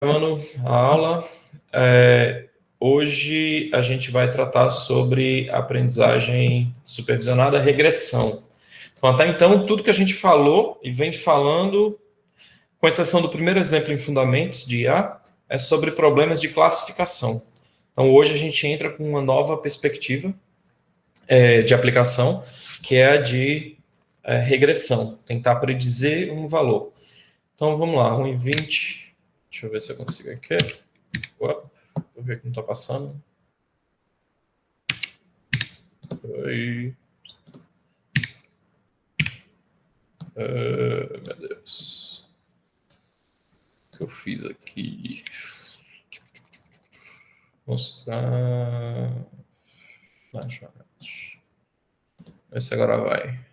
Gravando a aula. Hoje a gente vai tratar sobre aprendizagem supervisionada, regressão. Então, até então, tudo que a gente falou e vem falando, com exceção do primeiro exemplo em fundamentos de IA, é sobre problemas de classificação. Então, hoje a gente entra com uma nova perspectiva de aplicação, que é a de regressão, tentar predizer um valor. Então, vamos lá, 1,20. Deixa eu ver se eu consigo aqui. Vou ver que não está passando. Oi. Meu Deus. O que eu fiz aqui? Mostrar. Vê se agora vai.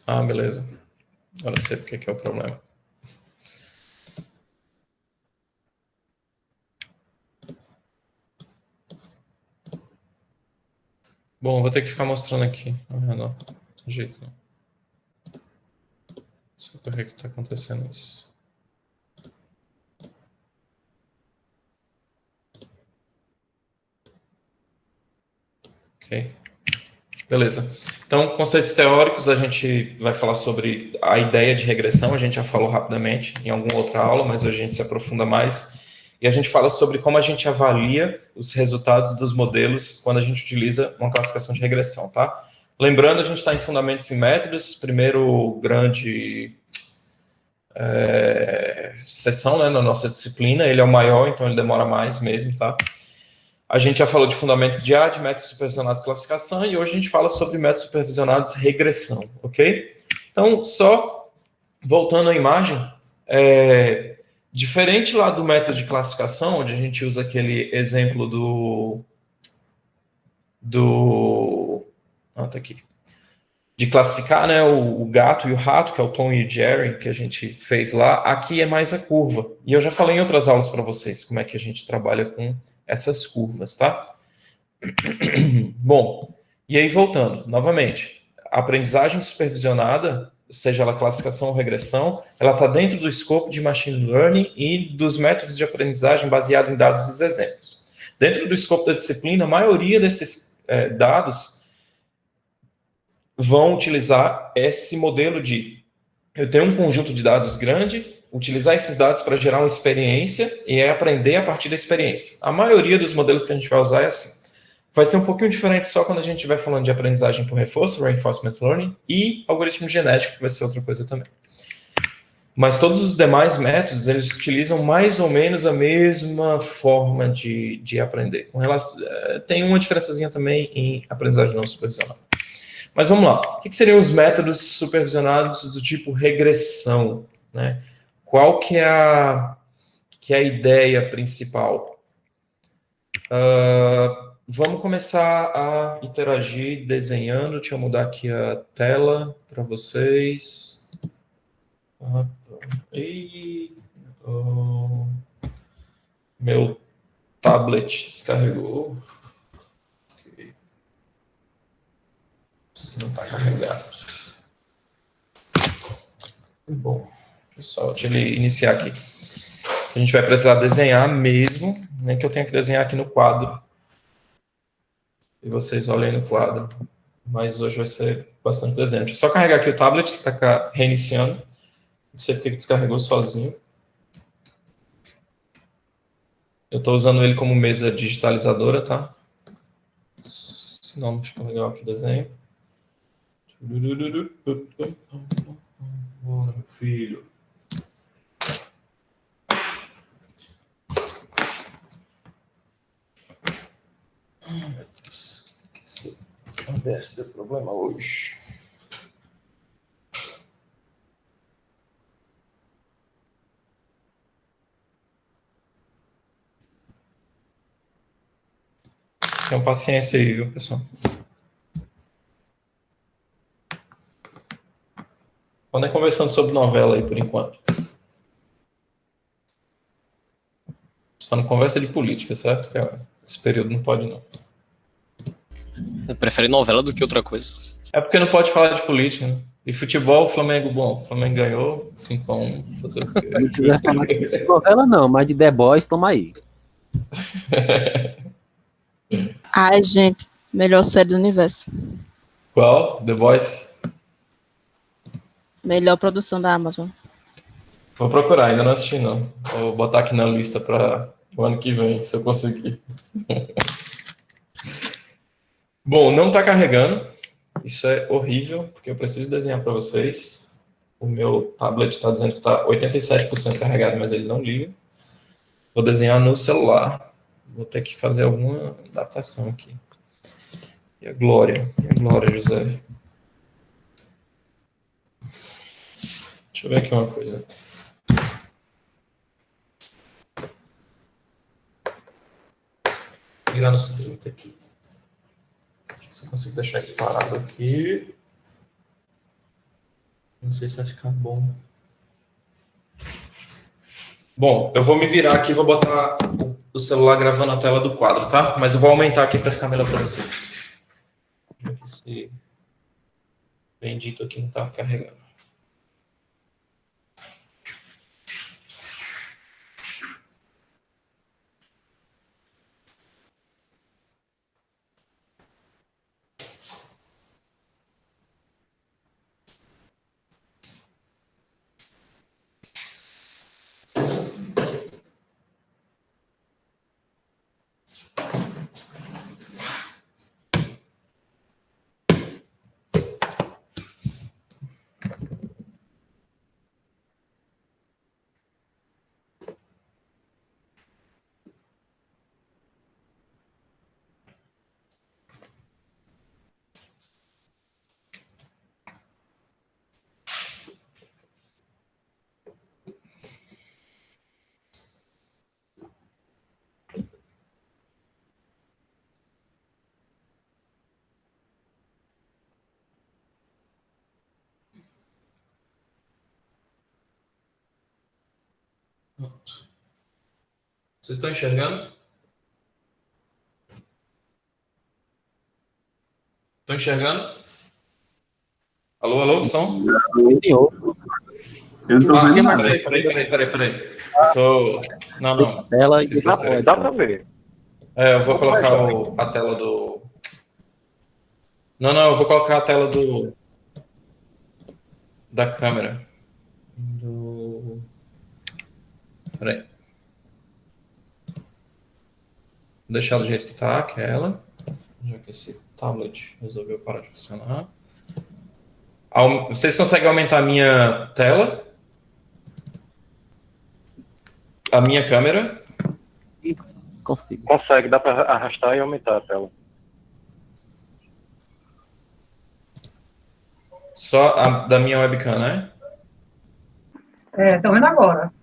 Ah, beleza. Agora eu sei porque que é o problema. Bom, vou ter que ficar mostrando aqui. Não tem jeito não. Só por que está acontecendo isso. Ok. Beleza. Então, conceitos teóricos, a gente vai falar sobre a ideia de regressão, a gente já falou rapidamente em alguma outra aula, mas hoje a gente se aprofunda mais. E a gente fala sobre como a gente avalia os resultados dos modelos quando a gente utiliza uma classificação de regressão, tá? Lembrando, a gente está em fundamentos e métodos, primeiro grande sessão, né, na nossa disciplina, ele é o maior, então ele demora mais mesmo, tá? A gente já falou de fundamentos de A, de métodos supervisionados de classificação, e hoje a gente fala sobre métodos supervisionados de regressão, ok? Então, só voltando à imagem, diferente lá do método de classificação, onde a gente usa aquele exemplo tá aqui. De classificar, né, o gato e o rato, que é o Tom e o Jerry, que a gente fez lá, aqui é mais a curva. E eu já falei em outras aulas para vocês como é que a gente trabalha com essas curvas, tá? Bom, e aí voltando, novamente, a aprendizagem supervisionada, seja ela classificação ou regressão, ela está dentro do escopo de machine learning e dos métodos de aprendizagem baseado em dados e exemplos. Dentro do escopo da disciplina, a maioria desses dados vão utilizar esse modelo de eu tenho um conjunto de dados grande, utilizar esses dados para gerar uma experiência e aprender a partir da experiência. A maioria dos modelos que a gente vai usar é assim. Vai ser um pouquinho diferente só quando a gente estiver falando de aprendizagem por reforço, reinforcement learning, e algoritmo genético, que vai ser outra coisa também. Mas todos os demais métodos, eles utilizam mais ou menos a mesma forma de aprender. Com relação, tem uma diferençazinha também em aprendizagem não supervisionada. Mas vamos lá. O que seriam os métodos supervisionados do tipo regressão, né? Qual que é a ideia principal? Vamos começar a interagir desenhando. Deixa eu mudar aqui a tela para vocês. Meu tablet descarregou. Se não está carregado. Bom, pessoal, deixa eu iniciar aqui. A gente vai precisar desenhar mesmo, nem que eu tenha que desenhar aqui no quadro. E vocês olhem no quadro. Mas hoje vai ser bastante desenho. Deixa eu só carregar aqui o tablet, que está reiniciando. Não sei porque ele descarregou sozinho. Eu estou usando ele como mesa digitalizadora, tá? Senão não fica legal aqui o desenho. Bora, meu filho. Ai, meu Deus. Esse conversa deu problema hoje. Tenham paciência aí, viu, pessoal? Andem conversando sobre novela aí, por enquanto. Só não conversa de política, certo? Porque esse período não pode, não. Eu prefiro novela do que outra coisa. É porque não pode falar de política, né? E futebol, o Flamengo, bom, o Flamengo ganhou 5-1, fazer o quê? Não quiser falar de novela, não, mas de The Boys, toma aí. Ai, gente, melhor série do universo. Qual? The Boys? Melhor produção da Amazon. Vou procurar, ainda não assisti não. Vou botar aqui na lista para o ano que vem, se eu conseguir. Bom, não está carregando. Isso é horrível, porque eu preciso desenhar para vocês. O meu tablet está dizendo que está 87% carregado, mas ele não liga. Vou desenhar no celular. Vou ter que fazer alguma adaptação aqui. E a Glória, José. Deixa eu ver aqui uma coisa. Vou ligar nos 30 aqui. Deixa eu ver se eu consigo deixar isso parado aqui. Não sei se vai ficar bom. Bom, eu vou me virar aqui e vou botar o celular gravando a tela do quadro, tá? Mas eu vou aumentar aqui para ficar melhor para vocês. Esse bendito aqui não tá carregando. Pronto. Vocês estão enxergando? Estão enxergando? Alô, alô, som? Senhor, Eu não tô vendo nada. Peraí. Tô... Não. tela e Fiz deixa besteira. Dá pra ver. Eu vou colocar a tela do... Não, eu vou colocar a tela da câmera. Peraí. Vou deixar do jeito que tá, aquela. Já que esse tablet resolveu parar de funcionar. Vocês conseguem aumentar a minha tela? A minha câmera? consigo. Consegue, dá pra arrastar e aumentar a tela. Só a da minha webcam, né? Tô vendo agora.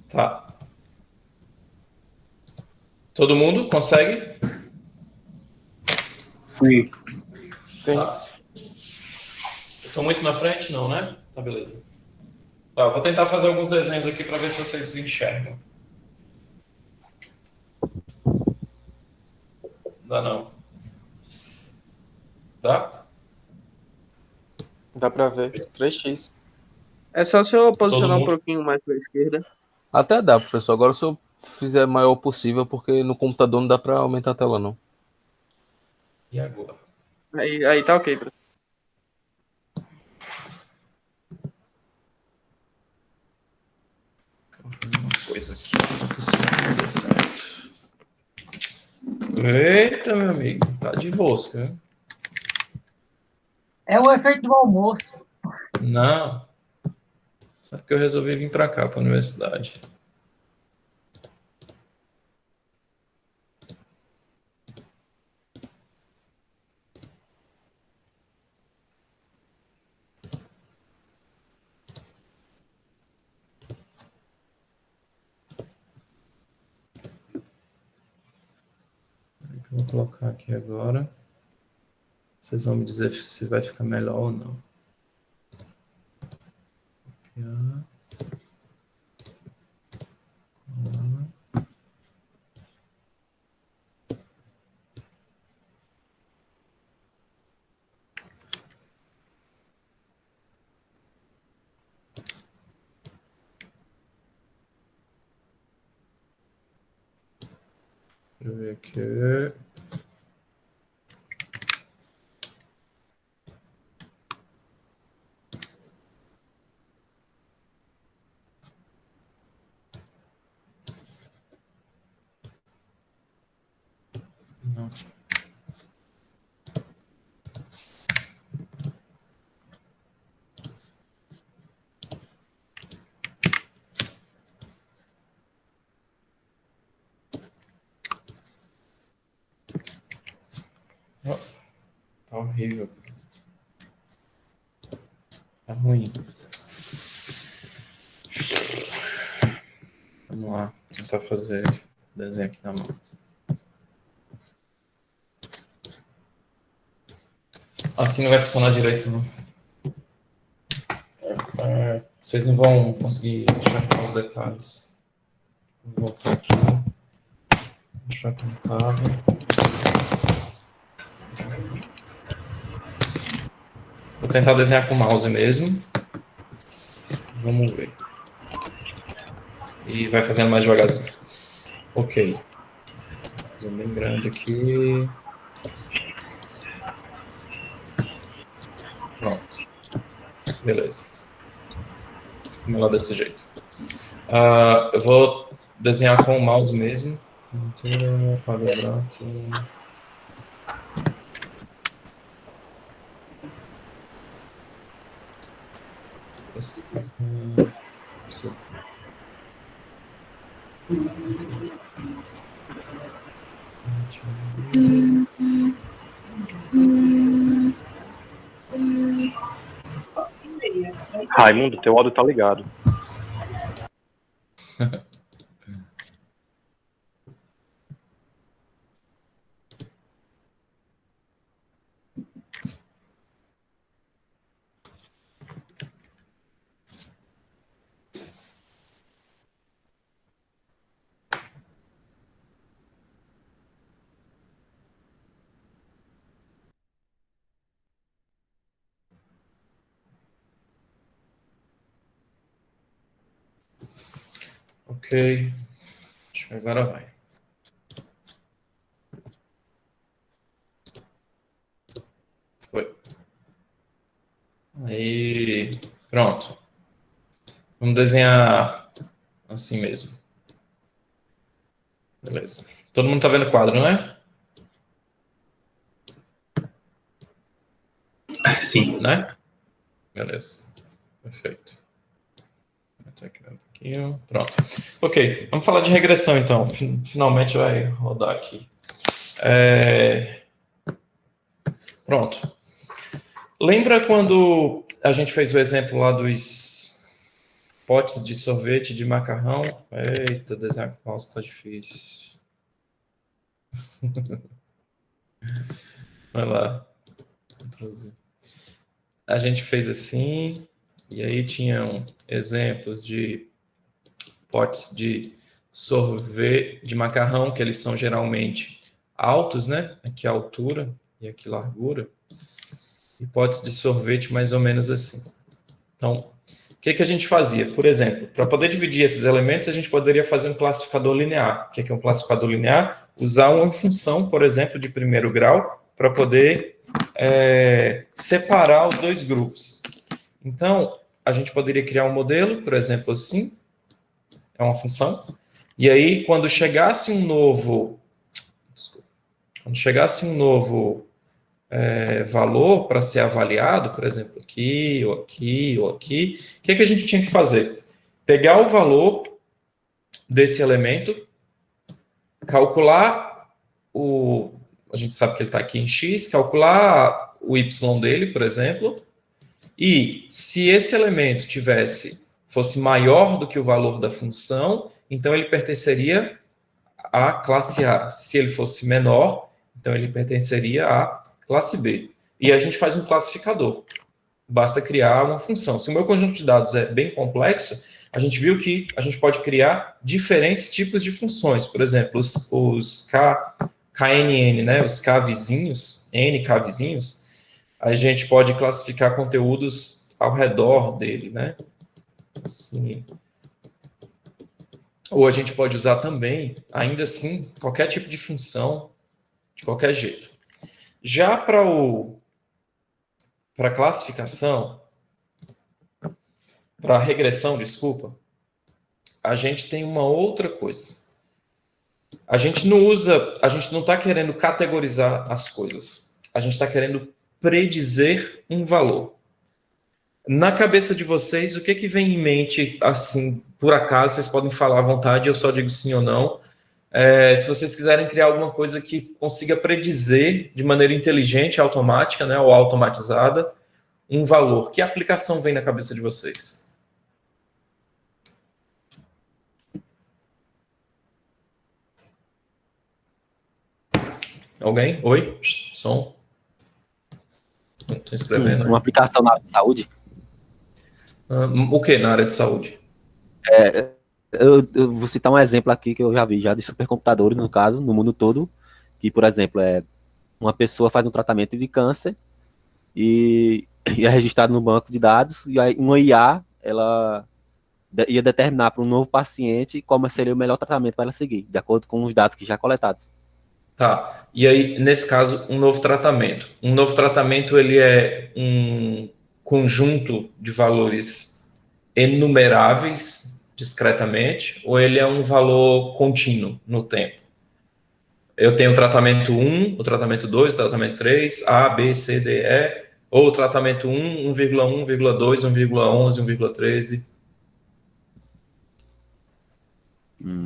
Tá. Todo mundo consegue? Sim. Tá. Eu tô muito na frente? Não, né? Tá, beleza. Tá, eu vou tentar fazer alguns desenhos aqui para ver se vocês enxergam. Dá não. Dá? Dá pra ver. 3x. É só se eu posicionar um mundo? pouquinho mais pra esquerda. Até dá, professor. Agora se eu fizer maior possível, porque no computador não dá pra aumentar a tela, não. E agora? Aí tá ok, professor. Eu vou fazer uma coisa aqui. Não é possível que não dê certo. Eita, meu amigo. Tá de rosca. É o efeito do almoço. Não. É porque eu resolvi vir para cá, para a universidade. Vou colocar aqui agora. Vocês vão me dizer se vai ficar melhor ou não. Copiar. Deixa eu ver aqui. Não. Ó, tá horrível. Tá ruim. Vamos lá, tentar fazer desenho aqui na mão. Assim não vai funcionar direito, não. Vocês não vão conseguir enxergar os detalhes. Vou voltar aqui. Deixar como estava. Vou tentar desenhar com o mouse mesmo. Vamos ver. E vai fazendo mais devagarzinho. Ok. Fazer bem grande aqui. Pronto. Beleza. Vamos lá desse jeito. Eu vou desenhar com o mouse mesmo. Quadro branco. Raimundo, teu áudio tá ligado. Ok. Acho que agora vai. Foi. Aí, pronto. Vamos desenhar assim mesmo. Beleza. Todo mundo tá vendo o quadro, né? Sim. Né? Beleza. Perfeito. Vou até aqui um pouquinho. Pronto. Ok. Vamos falar de regressão, então. Finalmente vai rodar aqui. Pronto. Lembra quando a gente fez o exemplo lá dos potes de sorvete de macarrão? Eita, desenhar com mouse tá difícil. Vai lá. A gente fez assim, e aí tinham exemplos de potes de sorvete de macarrão, que eles são geralmente altos, né? Aqui a altura e aqui a largura. E potes de sorvete mais ou menos assim. Então, o que a gente fazia? Por exemplo, para poder dividir esses elementos, a gente poderia fazer um classificador linear. O que é um classificador linear? Usar uma função, por exemplo, de primeiro grau, para poder separar os dois grupos. Então, a gente poderia criar um modelo, por exemplo, assim, é uma função, e aí, quando chegasse um novo valor para ser avaliado, por exemplo, aqui, ou aqui, ou aqui, o que a gente tinha que fazer? Pegar o valor desse elemento, calcular a gente sabe que ele está aqui em x, calcular o y dele, por exemplo, e se esse elemento fosse maior do que o valor da função, então ele pertenceria à classe A. Se ele fosse menor, então ele pertenceria à classe B. E a gente faz um classificador. Basta criar uma função. Se o meu conjunto de dados é bem complexo, a gente viu que a gente pode criar diferentes tipos de funções. Por exemplo, os KNN, né? Os K vizinhos, NK vizinhos, a gente pode classificar conteúdos ao redor dele, né? Assim. ou a gente pode usar também, ainda assim, qualquer tipo de função, de qualquer jeito. Já para a classificação, para a regressão, desculpa, a gente tem uma outra coisa. A gente não está querendo categorizar as coisas. A gente está querendo predizer um valor. Na cabeça de vocês, o que vem em mente, assim, por acaso, vocês podem falar à vontade, eu só digo sim ou não. Se vocês quiserem criar alguma coisa que consiga predizer de maneira inteligente, automática, né, ou automatizada, um valor. Que aplicação vem na cabeça de vocês? Alguém? Oi? Som? Estou escrevendo. Uma aplicação na área de saúde? O que na área de saúde? Eu vou citar um exemplo aqui que eu já vi, já de supercomputadores, no caso, no mundo todo, que, por exemplo, uma pessoa faz um tratamento de câncer e é registrado no banco de dados, e aí uma IA, ela ia determinar para um novo paciente como seria o melhor tratamento para ela seguir, de acordo com os dados que já coletados. Tá, e aí, nesse caso, um novo tratamento. Um novo tratamento, ele é um conjunto de valores enumeráveis discretamente, ou ele é um valor contínuo no tempo? Eu tenho o tratamento 1, o tratamento 2, o tratamento 3, A, B, C, D, E, ou o tratamento 1, 1,1, 1,2, 1,11, 1,13.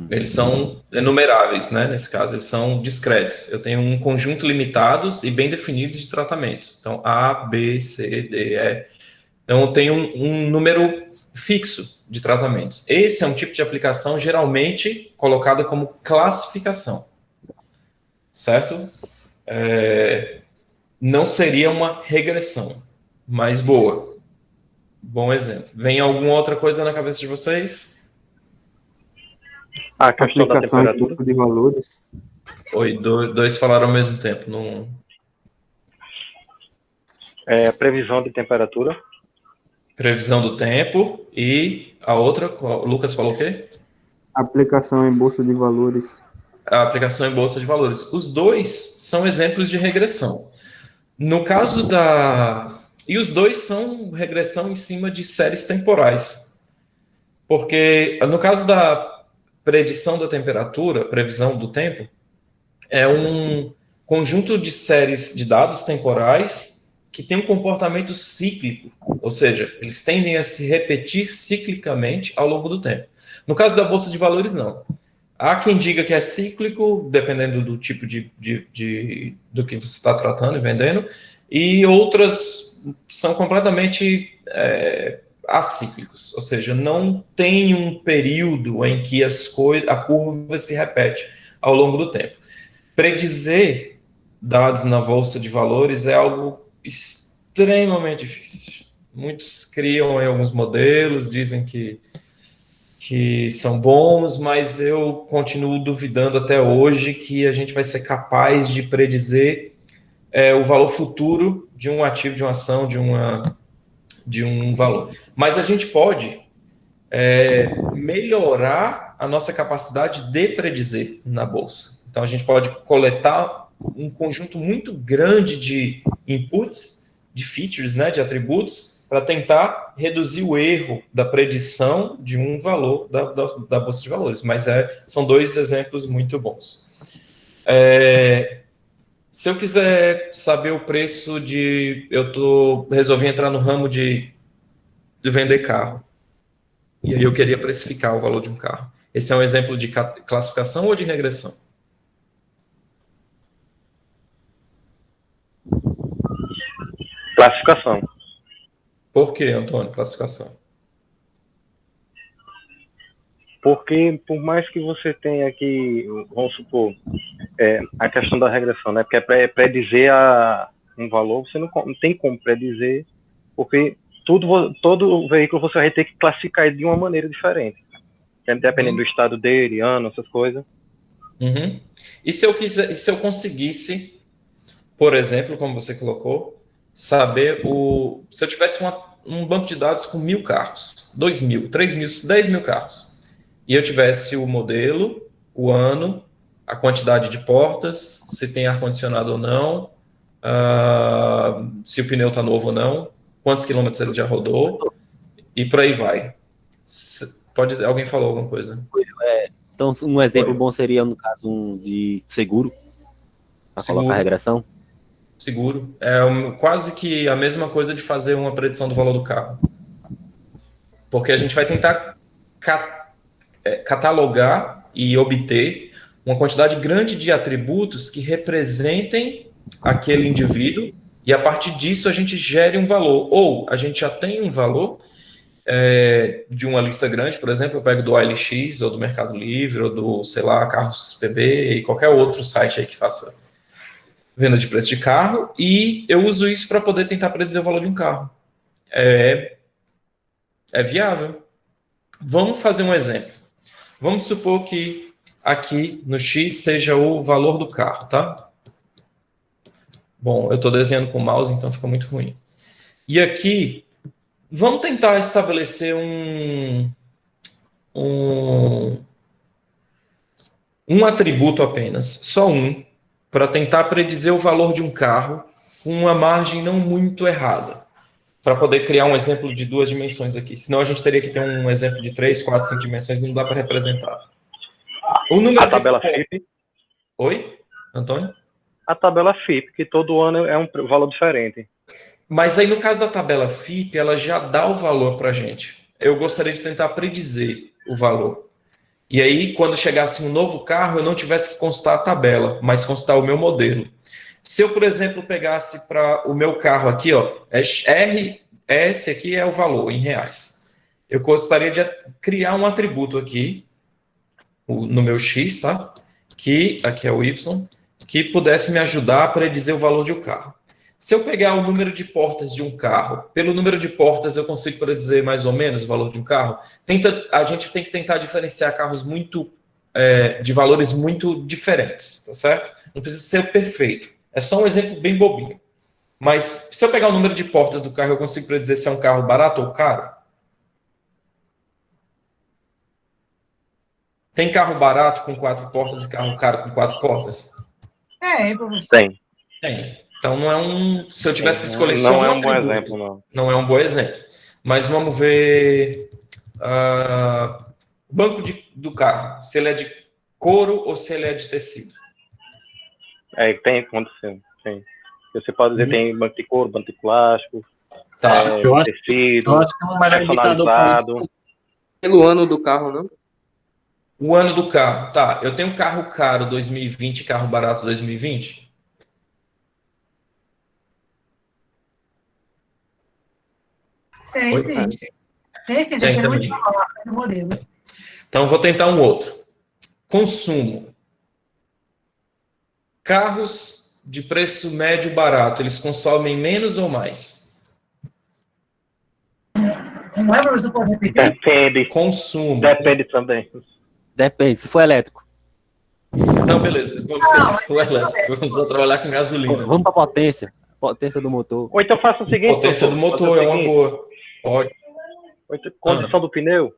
Eles são enumeráveis, né? Nesse caso, eles são discretos. Eu tenho um conjunto limitados e bem definidos de tratamentos. Então, A, B, C, D, E. Então, eu tenho um número fixo de tratamentos. Esse é um tipo de aplicação geralmente colocada como classificação. Certo? Não seria uma regressão, mas boa. Bom exemplo. Vem alguma outra coisa na cabeça de vocês? A questão da temperatura de valores. Oi, dois falaram ao mesmo tempo. Não... Previsão de temperatura. Previsão do tempo. E a outra, o Lucas falou o quê? Aplicação em bolsa de valores. A aplicação em bolsa de valores. Os dois são exemplos de regressão. No caso E os dois são regressão em cima de séries temporais. Porque no caso da predição da temperatura, previsão do tempo, é um conjunto de séries de dados temporais que tem um comportamento cíclico, ou seja, eles tendem a se repetir ciclicamente ao longo do tempo. No caso da bolsa de valores, não. Há quem diga que é cíclico, dependendo do tipo do que você está tratando e vendendo, e outras são completamente acíclicos, ou seja, não tem um período em que a curva se repete ao longo do tempo. Predizer dados na bolsa de valores é algo extremamente difícil. Muitos criam aí alguns modelos, dizem que são bons, mas eu continuo duvidando até hoje que a gente vai ser capaz de predizer o valor futuro de um ativo, de uma ação, de um valor. Mas a gente pode melhorar a nossa capacidade de predizer na bolsa. Então, a gente pode coletar um conjunto muito grande de inputs, de features, né, de atributos, para tentar reduzir o erro da predição de um valor da bolsa de valores. Mas são dois exemplos muito bons. Se eu quiser saber o preço resolvi entrar no ramo de vender carro. E aí eu queria precificar o valor de um carro. Esse é um exemplo de classificação ou de regressão? Classificação. Por que, Antônio, classificação? Porque, por mais que você tenha aqui, vamos supor, a questão da regressão, né? Porque predizer um valor, você não tem como predizer, porque todo veículo você vai ter que classificar de uma maneira diferente, dependendo do estado dele, ano, essas coisas. Uhum. E se eu conseguisse, por exemplo, como você colocou, saber se eu tivesse um banco de dados com 1.000 carros, 2.000, 3.000, 10.000 carros, e eu tivesse o modelo, o ano, a quantidade de portas, se tem ar-condicionado ou não, se o pneu está novo ou não, quantos quilômetros ele já rodou, e por aí vai. Pode dizer, alguém falou alguma coisa? Então, um exemplo Oi. bom seria, no caso, um de seguro, para colocar a regressão. Seguro. É quase que a mesma coisa de fazer uma predição do valor do carro. Porque a gente vai tentar catalogar e obter uma quantidade grande de atributos que representem aquele indivíduo, e a partir disso a gente gere um valor. Ou a gente já tem um valor de uma lista grande, por exemplo, eu pego do OLX, ou do Mercado Livre, ou do, sei lá, Carros PB, e qualquer outro site aí que faça venda de preço de carro, e eu uso isso para poder tentar predizer o valor de um carro. É viável. Vamos fazer um exemplo. Vamos supor que aqui no X seja o valor do carro, tá? Bom, eu estou desenhando com o mouse, então fica muito ruim. E aqui, vamos tentar estabelecer um atributo apenas, só um, para tentar predizer o valor de um carro com uma margem não muito errada, para poder criar um exemplo de 2 dimensões aqui. Senão a gente teria que ter um exemplo de 3, 4, 5 dimensões, não dá para representar. O número a tabela FIP. Oi, Antônio? A tabela FIP, que todo ano é um valor diferente. Mas aí no caso da tabela FIP, ela já dá o valor para a gente. Eu gostaria de tentar predizer o valor. E aí, quando chegasse um novo carro, eu não tivesse que constar a tabela, mas constar o meu modelo. Se eu, por exemplo, pegasse para o meu carro aqui, ó, esse aqui é o valor em reais. Eu gostaria de criar um atributo aqui, no meu X, tá? Que aqui é o Y, que pudesse me ajudar a predizer o valor de um carro. Se eu pegar o número de portas de um carro, pelo número de portas eu consigo predizer mais ou menos o valor de um carro. A gente tem que tentar diferenciar carros de valores muito diferentes, tá certo? Não precisa ser perfeito. É só um exemplo bem bobinho. Mas se eu pegar o número de portas do carro, eu consigo predizer se é um carro barato ou caro? Tem carro barato com 4 portas e carro caro com 4 portas? Professor. Tem. Tem. Então não é um. Se eu tivesse que escolher só não é um um bom atributo, exemplo, não. não é um bom exemplo. Mas vamos ver o banco do carro, se ele é de couro ou se ele é de tecido. Tem acontecido, sim. Você pode dizer tem banco de couro, banco de plástico, tecido, eu acho que é um melhor personalizado. Pelo ano do carro, não? O ano do carro, tá. Eu tenho carro caro 2020 e carro barato 2020? Tem, Oi? sim. Tem, sim. Tem também. Do modelo. Então, vou tentar um outro. Consumo. Carros de preço médio barato, eles consomem menos ou mais? Não é, professor? Pode repetir? Depende. Consumo. Depende também. Depende, se for elétrico. Não, beleza. Vamos esquecer o elétrico. Vamos só trabalhar com gasolina. Vamos para potência. Potência do motor. Ou então faça o seguinte. Potência do motor é uma boa. Ótimo. Condição do pneu.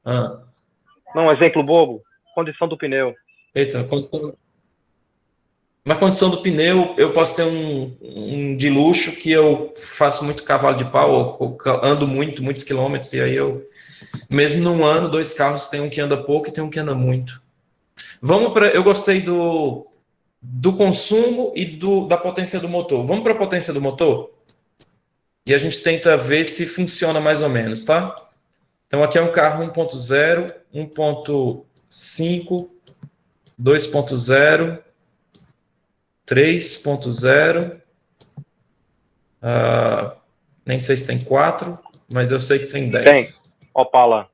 Não, um exemplo bobo. Condição do pneu. Eita, condição. Mas condição do pneu, eu posso ter um de luxo que eu faço muito cavalo de pau, ou ando muitos quilômetros, e aí mesmo num ano, 2 carros, tem um que anda pouco e tem um que anda muito. Eu gostei do consumo e da potência do motor. Vamos para a potência do motor? E a gente tenta ver se funciona mais ou menos, tá? Então aqui é um carro 1.0, 1.5, 2.0, 3.0, nem sei se tem 4, mas eu sei que tem 10. Tem. Opala.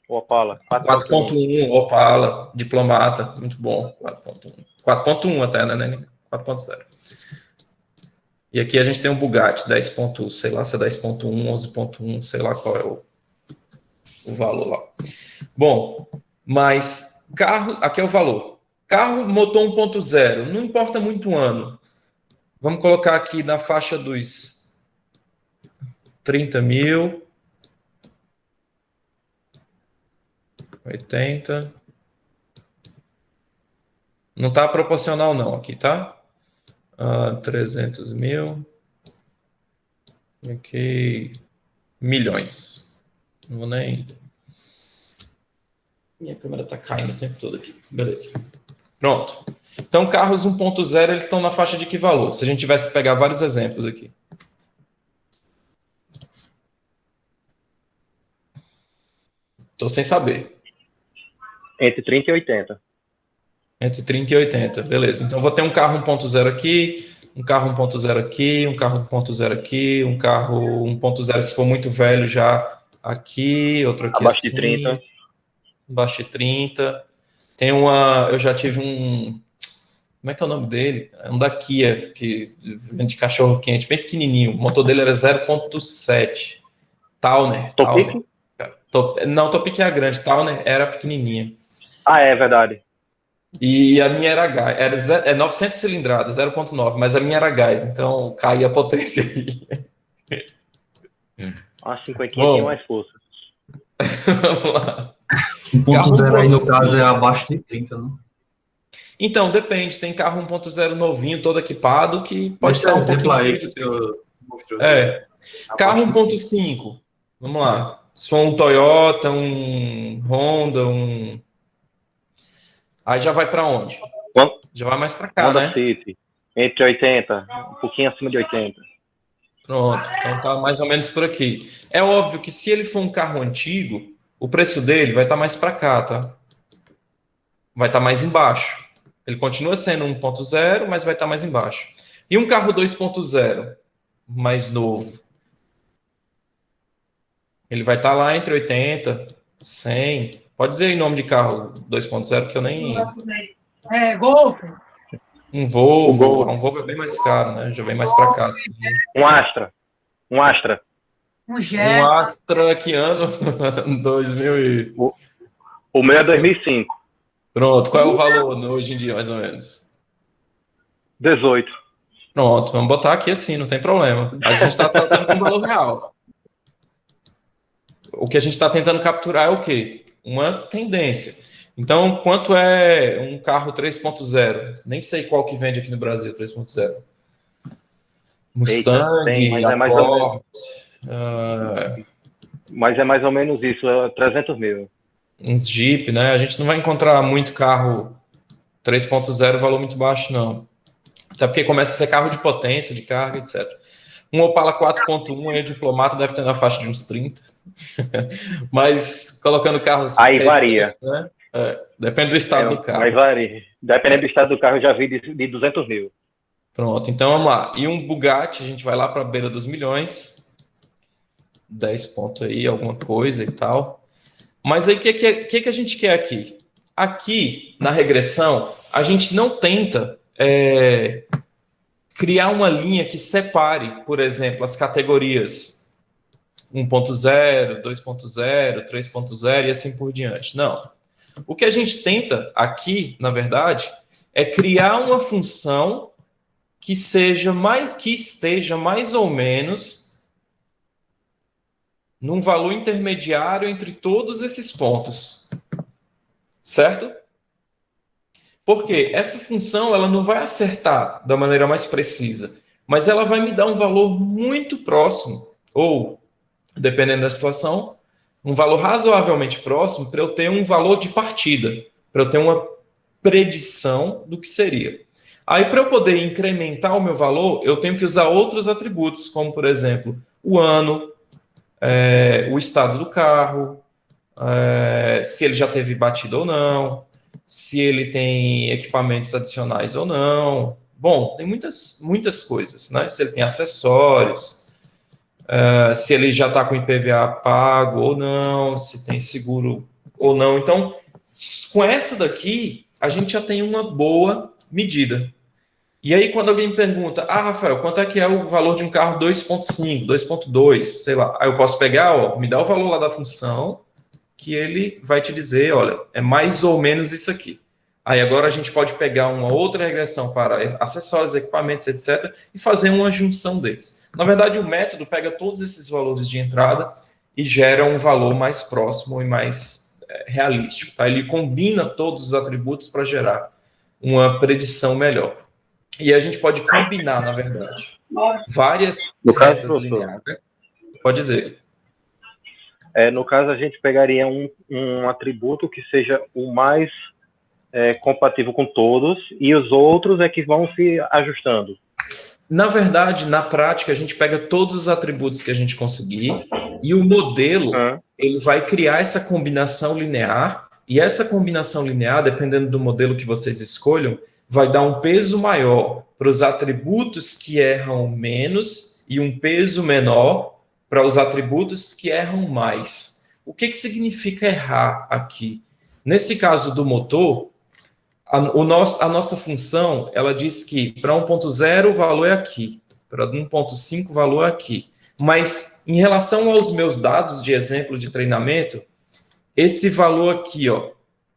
4.1, Opala, diplomata, muito bom. 4.1. 4.1 até, né? 4.0. E aqui a gente tem um Bugatti, 10. Sei lá se é 10.1, 11.1, sei lá qual é o valor lá. Bom, mas carros, aqui é o valor. Carro motor 1.0, não importa muito o ano. Vamos colocar aqui na faixa dos 30 mil, 80, Não está proporcional não aqui, tá? 300 mil. Aqui, milhões. Não vou nem... Minha câmera está caindo o tempo todo aqui. Beleza. Pronto. Então, carros 1.0, eles estão na faixa de que valor? Se a gente tivesse que pegar vários exemplos aqui. Estou sem saber. Entre 30 e 80. Entre 30 e 80, beleza. Então, vou ter um carro 1.0 aqui, um carro 1.0 aqui, um carro 1.0 aqui, um carro 1.0 se for muito velho já aqui, outro aqui Abaixo assim, de 30. Abaixo de 30. Tem uma... Eu já tive um... Como é que é o nome dele? É um da Kia, que vende cachorro-quente, bem pequenininho. O motor dele era 0.7. Towner. Topic? Não, Topic é a grande. Towner era pequenininha. Ah, é verdade. E a minha era gás. Era 900 cilindradas, 0.9, mas a minha era gás. Então, caía a potência aí. A 50 tem mais força. Vamos lá. 1.0 aí, no caso, é abaixo de 30, né? Então, depende. Tem carro 1.0 novinho, todo equipado, que pode estar um pouquinho... aí que eu Carro 1.5. Vamos lá. Se for um Toyota, um Honda, Aí já vai para onde? Já vai mais para cá, Honda né? City. Entre 80, um pouquinho acima de 80. Pronto. Então tá mais ou menos por aqui. É óbvio que se ele for um carro antigo, o preço dele vai estar mais para cá, tá? Vai estar mais embaixo. Ele continua sendo 1.0, mas vai estar mais embaixo. E um carro 2.0, mais novo? Ele vai estar lá entre 80, 100. Pode dizer em nome de carro 2.0, que eu nem... Golf. Um Volvo. Um Volvo é bem mais caro, né? Já vem mais para cá. Assim. Um Astra. Um Jetta. Um Astra, que ano? 2000 e... O meu é 2005. Pronto. Qual é o valor hoje em dia, mais ou menos? 18. Pronto. Vamos botar aqui assim, não tem problema. A gente está tratando com valor real. O que a gente está tentando capturar é o quê? Uma tendência. Então, quanto é um carro 3.0? Nem sei qual que vende aqui no Brasil, 3.0. Mustang, mas é mais ou menos. Accord, Mas é mais ou menos isso, é 300 mil. uns Jeep, né? A gente não vai encontrar muito carro 3.0 valor muito baixo, não. Até porque começa a ser carro de potência, de carga, etc. Um Opala 4.1 aí, diplomata, deve ter na faixa de uns 30. Mas colocando carros... Aí varia. Né? Depende do estado do carro. Aí varia. Dependendo do estado do carro, eu já vi de 200 mil. Pronto, então vamos lá. E um Bugatti, a gente vai lá para a beira dos milhões. 10 pontos aí, alguma coisa e tal. Mas aí, o que a gente quer aqui? Aqui, na regressão, a gente não tenta criar uma linha que separe, por exemplo, as categorias 1.0, 2.0, 3.0 e assim por diante. Não. O que a gente tenta aqui, na verdade, é criar uma função que esteja mais ou menos num valor intermediário entre todos esses pontos. Certo? Porque essa função ela não vai acertar da maneira mais precisa, mas ela vai me dar um valor muito próximo, ou, dependendo da situação, um valor razoavelmente próximo para eu ter um valor de partida, para eu ter uma predição do que seria. Aí, para eu poder incrementar o meu valor, eu tenho que usar outros atributos, como, por exemplo, o ano, o estado do carro, se ele já teve batida ou não, se ele tem equipamentos adicionais ou não. Bom, tem muitas coisas, né? Se ele tem acessórios, se ele já está com IPVA pago ou não, se tem seguro ou não. Então, com essa daqui, a gente já tem uma boa medida. E aí, quando alguém me pergunta, Rafael, quanto é que é o valor de um carro 2.5, 2.2, sei lá, aí eu posso pegar, me dá o valor lá da função, que ele vai te dizer, olha, é mais ou menos isso aqui. Aí agora a gente pode pegar uma outra regressão para acessórios, equipamentos, etc., e fazer uma junção deles. Na verdade, o método pega todos esses valores de entrada e gera um valor mais próximo e mais realístico. Tá? Ele combina todos os atributos para gerar uma predição melhor. E a gente pode combinar, na verdade, várias retas lineares. Pode dizer. No caso, a gente pegaria um atributo que seja o mais compatível com todos, e os outros é que vão se ajustando. Na verdade, na prática, a gente pega todos os atributos que a gente conseguir, e o modelo ele vai criar essa combinação linear, e essa combinação linear, dependendo do modelo que vocês escolham, vai dar um peso maior para os atributos que erram menos e um peso menor para os atributos que erram mais. O que significa errar aqui? Nesse caso do motor, a nossa função, ela diz que para 1.0 o valor é aqui, para 1.5 o valor é aqui. Mas em relação aos meus dados de exemplo de treinamento, esse valor aqui, ó,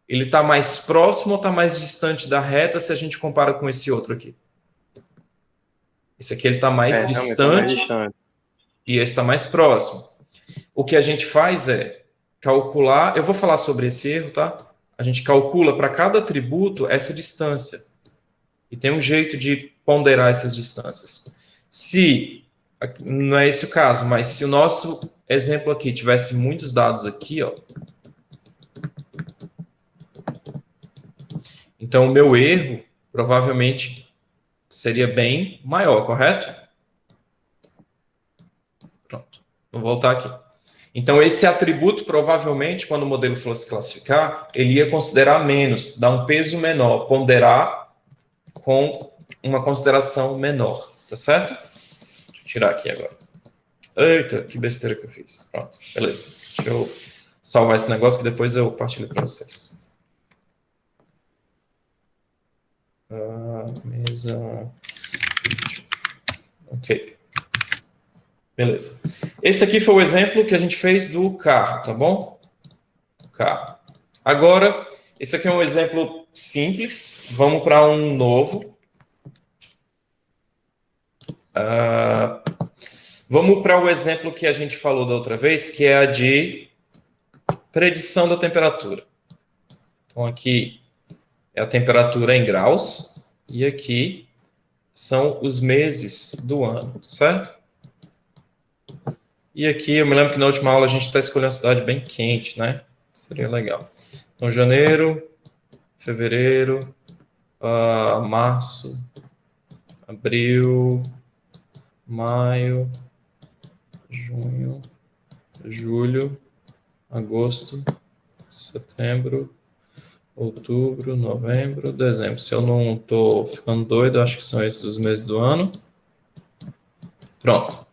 ele está mais próximo ou está mais distante da reta se a gente compara com esse outro aqui? Esse aqui ele está mais distante e esse está mais próximo. O que a gente faz é calcular, eu vou falar sobre esse erro, tá? A gente calcula para cada atributo essa distância. E tem um jeito de ponderar essas distâncias. Se, não é esse o caso, mas se o nosso exemplo aqui tivesse muitos dados aqui, ó, então o meu erro provavelmente seria bem maior, correto? Pronto, vou voltar aqui. Então, esse atributo, provavelmente, quando o modelo fosse classificar, ele ia considerar menos, dar um peso menor, ponderar com uma consideração menor, tá certo? Deixa eu tirar aqui agora. Eita, que besteira que eu fiz. Pronto, beleza. Deixa eu salvar esse negócio que depois eu partilho para vocês. Mesa... Ok. Beleza. Esse aqui foi o exemplo que a gente fez do carro, tá bom? Carro. Agora, esse aqui é um exemplo simples. Vamos para um novo. Vamos para o exemplo que a gente falou da outra vez, que é a de predição da temperatura. Então, aqui é a temperatura em graus e aqui são os meses do ano, certo? E aqui, eu me lembro que na última aula a gente está escolhendo uma cidade bem quente, né? Seria legal. Então, janeiro, fevereiro, março, abril, maio, junho, julho, agosto, setembro, outubro, novembro, dezembro. Se eu não estou ficando doido, acho que são esses os meses do ano. Pronto.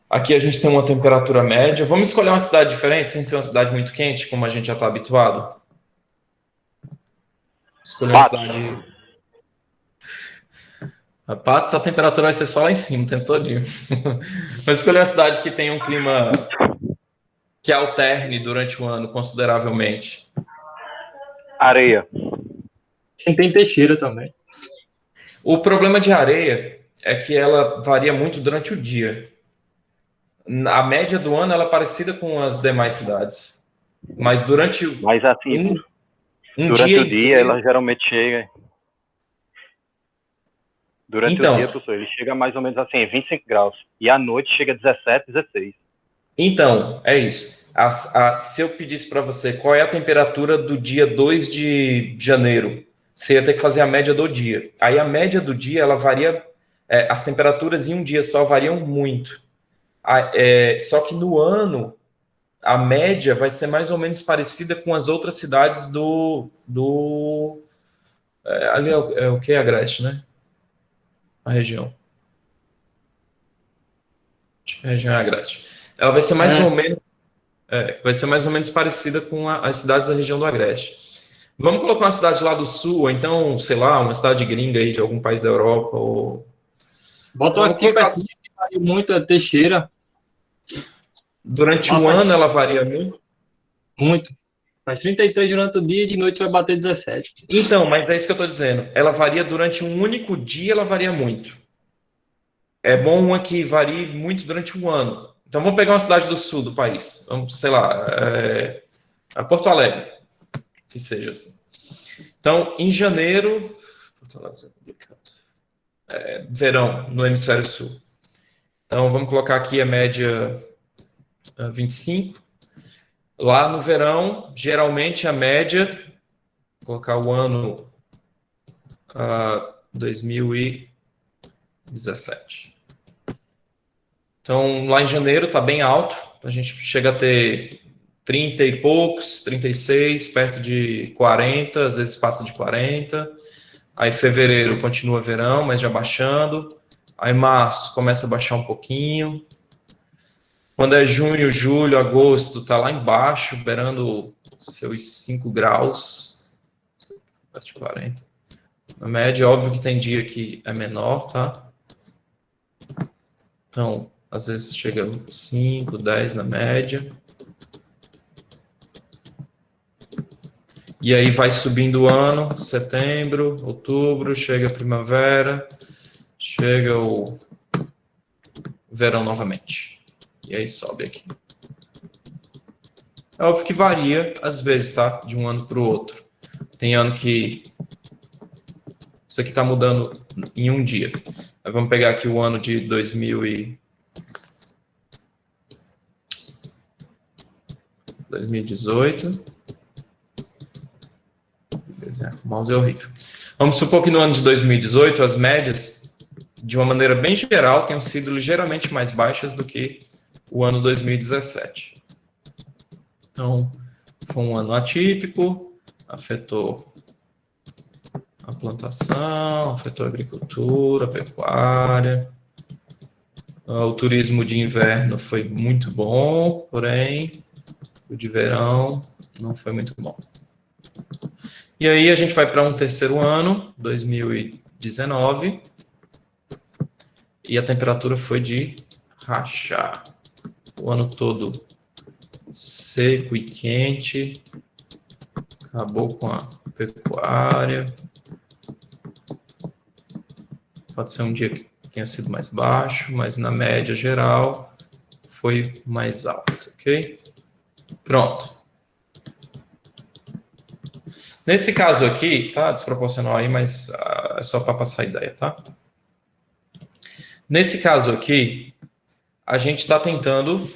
Aqui a gente tem uma temperatura média. Vamos escolher uma cidade diferente, sem ser uma cidade muito quente, como a gente já está habituado? Escolher uma cidade... A Patos, a temperatura vai ser só lá em cima o tempo todinho. Vamos escolher uma cidade que tenha um clima que alterne durante o ano consideravelmente. Areia. Tem Teixeira também. O problema de areia é que ela varia muito durante o dia. A média do ano ela é parecida com as demais cidades. Mas durante Mas assim, durante o dia ela geralmente chega. Durante o dia, professor, ele chega mais ou menos assim, 25 graus. E à noite chega a 17, 16. Então, é isso. Se eu pedisse para você qual é a temperatura do dia 2 de janeiro, você ia ter que fazer a média do dia. Aí a média do dia, ela varia, as temperaturas em um dia só variam muito. Só que no ano, a média vai ser mais ou menos parecida com as outras cidades ali é o que? Agreste, né? A região. A região é Agreste. Ela vai ser mais ou menos... vai ser mais ou menos parecida com as cidades da região do Agreste. Vamos colocar uma cidade lá do sul, ou então, sei lá, uma cidade gringa aí de algum país da Europa, ou... Bota aqui pertinho, que varia muito a Teixeira. Durante o ano ela varia muito? Muito. Faz 33 durante o dia e de noite vai bater 17. Então, mas é isso que eu estou dizendo. Ela varia durante um único dia, ela varia muito. É bom uma que varie muito durante o ano. Então, vamos pegar uma cidade do sul do país. Vamos, sei lá, Porto Alegre. Que seja assim. Então, em janeiro, verão no hemisfério sul. Então, vamos colocar aqui a média 25. Lá no verão, geralmente a média, vou colocar o ano 2017. Então, lá em janeiro está bem alto, a gente chega a ter 30 e poucos, 36, perto de 40, às vezes passa de 40. Aí fevereiro continua verão, mas já baixando. Aí março começa a baixar um pouquinho. Quando é junho, julho, agosto, tá lá embaixo, beirando seus 5 graus. Perto de 40. Na média, óbvio que tem dia que é menor, tá? Então, às vezes chega a 5, 10 na média. E aí vai subindo o ano, setembro, outubro, chega a primavera, chega o verão novamente. E aí sobe aqui. É óbvio que varia, às vezes, tá? De um ano para o outro. Tem ano que isso aqui está mudando em um dia. Mas vamos pegar aqui o ano de 2018. O mouse é horrível. Vamos supor que no ano de 2018 as médias, de uma maneira bem geral, tenham sido ligeiramente mais baixas do que o ano 2017. Então, foi um ano atípico, afetou a plantação, afetou a agricultura, a pecuária. O turismo de inverno foi muito bom, porém, o de verão não foi muito bom. E aí a gente vai para um terceiro ano, 2019, e a temperatura foi de rachar. O ano todo seco e quente, acabou com a pecuária. Pode ser um dia que tenha sido mais baixo, mas na média geral foi mais alto, ok? Pronto. Nesse caso aqui, tá desproporcional aí, mas é só para passar a ideia, tá? Nesse caso aqui, a gente está tentando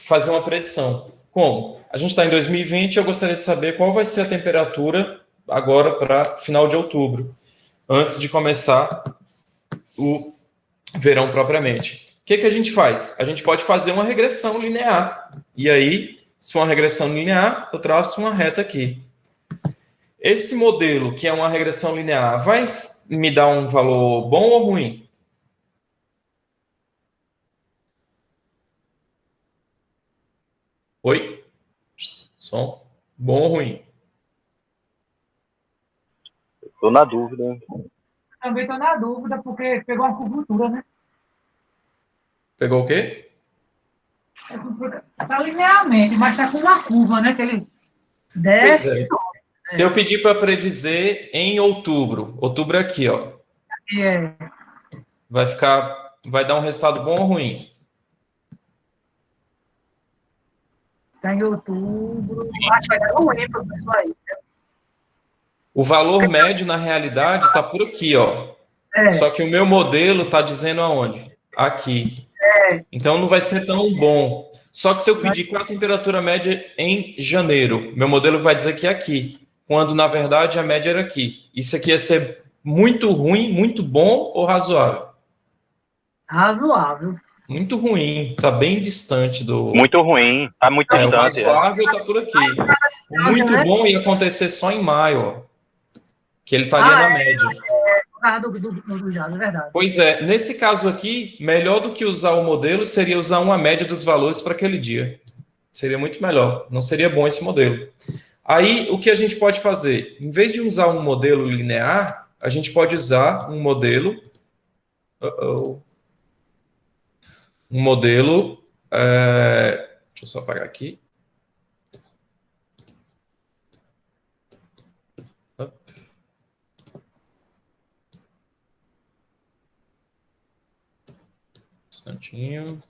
fazer uma predição. Como? A gente está em 2020 e eu gostaria de saber qual vai ser a temperatura agora para final de outubro, antes de começar o verão propriamente. O que a gente faz? A gente pode fazer uma regressão linear. E aí, se for uma regressão linear, eu traço uma reta aqui. Esse modelo, que é uma regressão linear, vai me dar um valor bom ou ruim? Oi? Som? Bom ou ruim? Estou na dúvida. Também estou na dúvida, porque pegou uma curvatura, né? Pegou o quê? Está linearmente, mas está com uma curva, né? Que ele Pois desce. é. Se eu pedir para predizer em outubro, outubro é aqui, ó. É. Vai dar um resultado bom ou ruim? Está em outubro. Acho que vai dar ruim para o pessoal aí. O valor médio, na realidade, está por aqui, ó. Só que o meu modelo está dizendo aonde? Aqui. Então não vai ser tão bom. Só que se eu pedir qual a temperatura média em janeiro, meu modelo vai dizer que é aqui, quando na verdade a média era aqui. Isso aqui ia ser muito ruim, muito bom ou razoável? Razoável. Muito ruim, está bem distante do... Muito ruim, tá muito O distante. razoável está por aqui. O muito bom ia acontecer só em maio, ó, que ele estaria na média. Por causa do jazz, é verdade. Pois é, nesse caso aqui, melhor do que usar o modelo seria usar uma média dos valores para aquele dia. Seria muito melhor. Não seria bom esse modelo. Aí, o que a gente pode fazer? Em vez de usar um modelo linear, a gente pode usar um modelo... Um modelo... deixa eu só apagar aqui. Instantinho.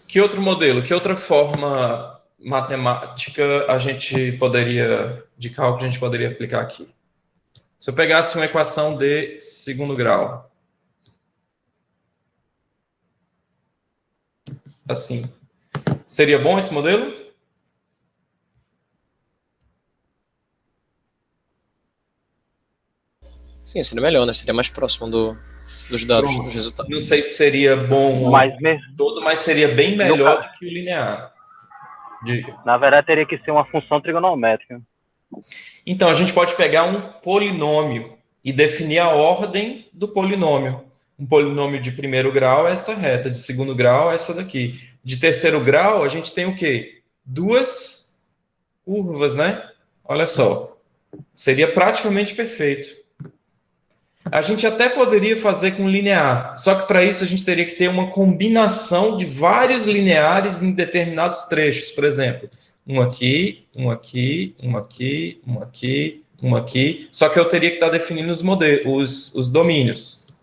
Que outro modelo, que outra forma matemática de cálculo a gente poderia aplicar aqui? Se eu pegasse uma equação de segundo grau, assim, seria bom esse modelo? Sim, seria melhor, né? Seria mais próximo dos dados, dos resultados. Não sei se seria bom todo, mas seria bem melhor do que o linear. Na verdade, teria que ser uma função trigonométrica. Então, a gente pode pegar um polinômio e definir a ordem do polinômio. Um polinômio de primeiro grau é essa reta, de segundo grau é essa daqui. De terceiro grau, a gente tem o quê? Duas curvas, né? Olha só. Seria praticamente perfeito. A gente até poderia fazer com linear, só que para isso a gente teria que ter uma combinação de vários lineares em determinados trechos. Por exemplo, um aqui, um aqui, um aqui, um aqui, um aqui. Só que eu teria que estar definindo os domínios.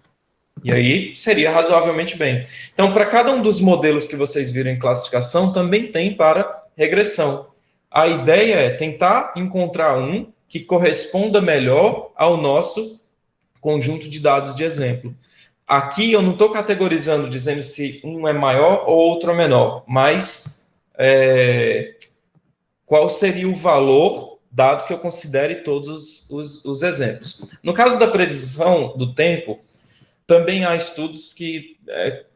E aí seria razoavelmente bem. Então, para cada um dos modelos que vocês viram em classificação, também tem para regressão. A ideia é tentar encontrar um que corresponda melhor ao nosso conjunto de dados de exemplo. Aqui eu não estou categorizando, dizendo se um é maior ou outro é menor, mas qual seria o valor, dado que eu considere todos os exemplos. No caso da predição do tempo, também há estudos que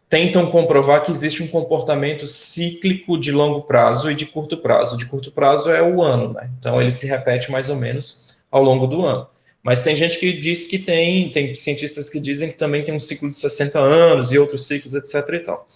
tentam comprovar que existe um comportamento cíclico de longo prazo e de curto prazo. De curto prazo é o ano, né? Então ele se repete mais ou menos ao longo do ano. Mas tem gente que diz que tem cientistas que dizem que também tem um ciclo de 60 anos e outros ciclos, etc. e tal.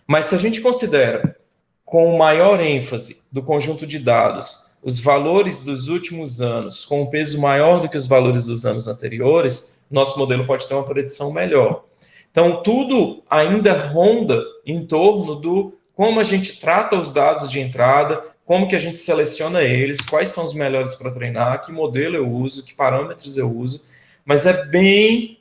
Mas se a gente considera com maior ênfase do conjunto de dados os valores dos últimos anos com um peso maior do que os valores dos anos anteriores, nosso modelo pode ter uma predição melhor. Então, tudo ainda ronda em torno do como a gente trata os dados de entrada, como que a gente seleciona eles, quais são os melhores para treinar, que modelo eu uso, que parâmetros eu uso, mas é bem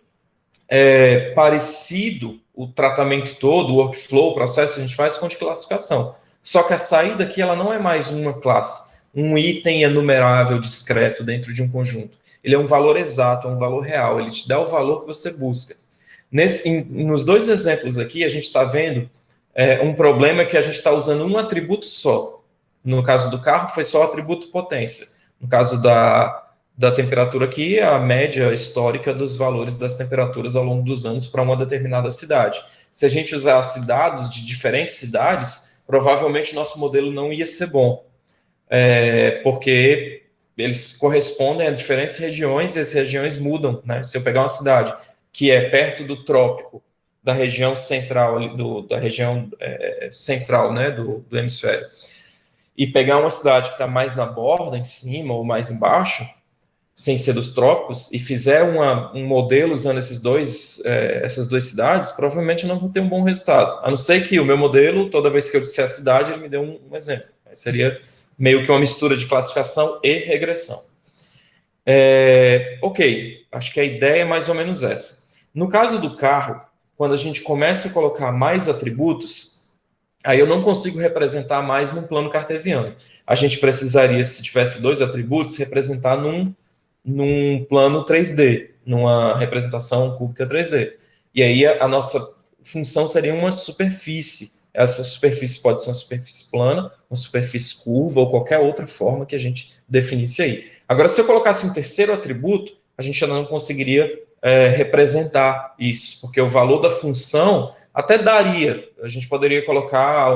parecido o tratamento todo, o workflow, o processo que a gente faz com de classificação. Só que a saída aqui ela não é mais uma classe, um item enumerável discreto dentro de um conjunto. Ele é um valor exato, é um valor real, ele te dá o valor que você busca. Nos dois exemplos aqui, a gente está vendo um problema que a gente está usando um atributo só. No caso do carro, foi só o atributo potência. No caso da temperatura aqui, a média histórica dos valores das temperaturas ao longo dos anos para uma determinada cidade. Se a gente usasse dados de diferentes cidades, provavelmente nosso modelo não ia ser bom, porque eles correspondem a diferentes regiões e as regiões mudam, né? Se eu pegar uma cidade que é perto do trópico, da região central, da região central, né, do hemisfério, e pegar uma cidade que está mais na borda, em cima ou mais embaixo, sem ser dos trópicos, e fizer um modelo usando essas duas cidades, provavelmente eu não vou ter um bom resultado. A não ser que o meu modelo, toda vez que eu disser a cidade, ele me dê um exemplo. Seria meio que uma mistura de classificação e regressão. Ok, acho que a ideia é mais ou menos essa. No caso do carro, quando a gente começa a colocar mais atributos, aí eu não consigo representar mais num plano cartesiano. A gente precisaria, se tivesse dois atributos, representar num plano 3D, numa representação cúbica 3D. E aí a nossa função seria uma superfície. Essa superfície pode ser uma superfície plana, uma superfície curva ou qualquer outra forma que a gente definisse aí. Agora, se eu colocasse um terceiro atributo, a gente ainda não conseguiria representar isso, porque o valor da função até daria. A gente poderia colocar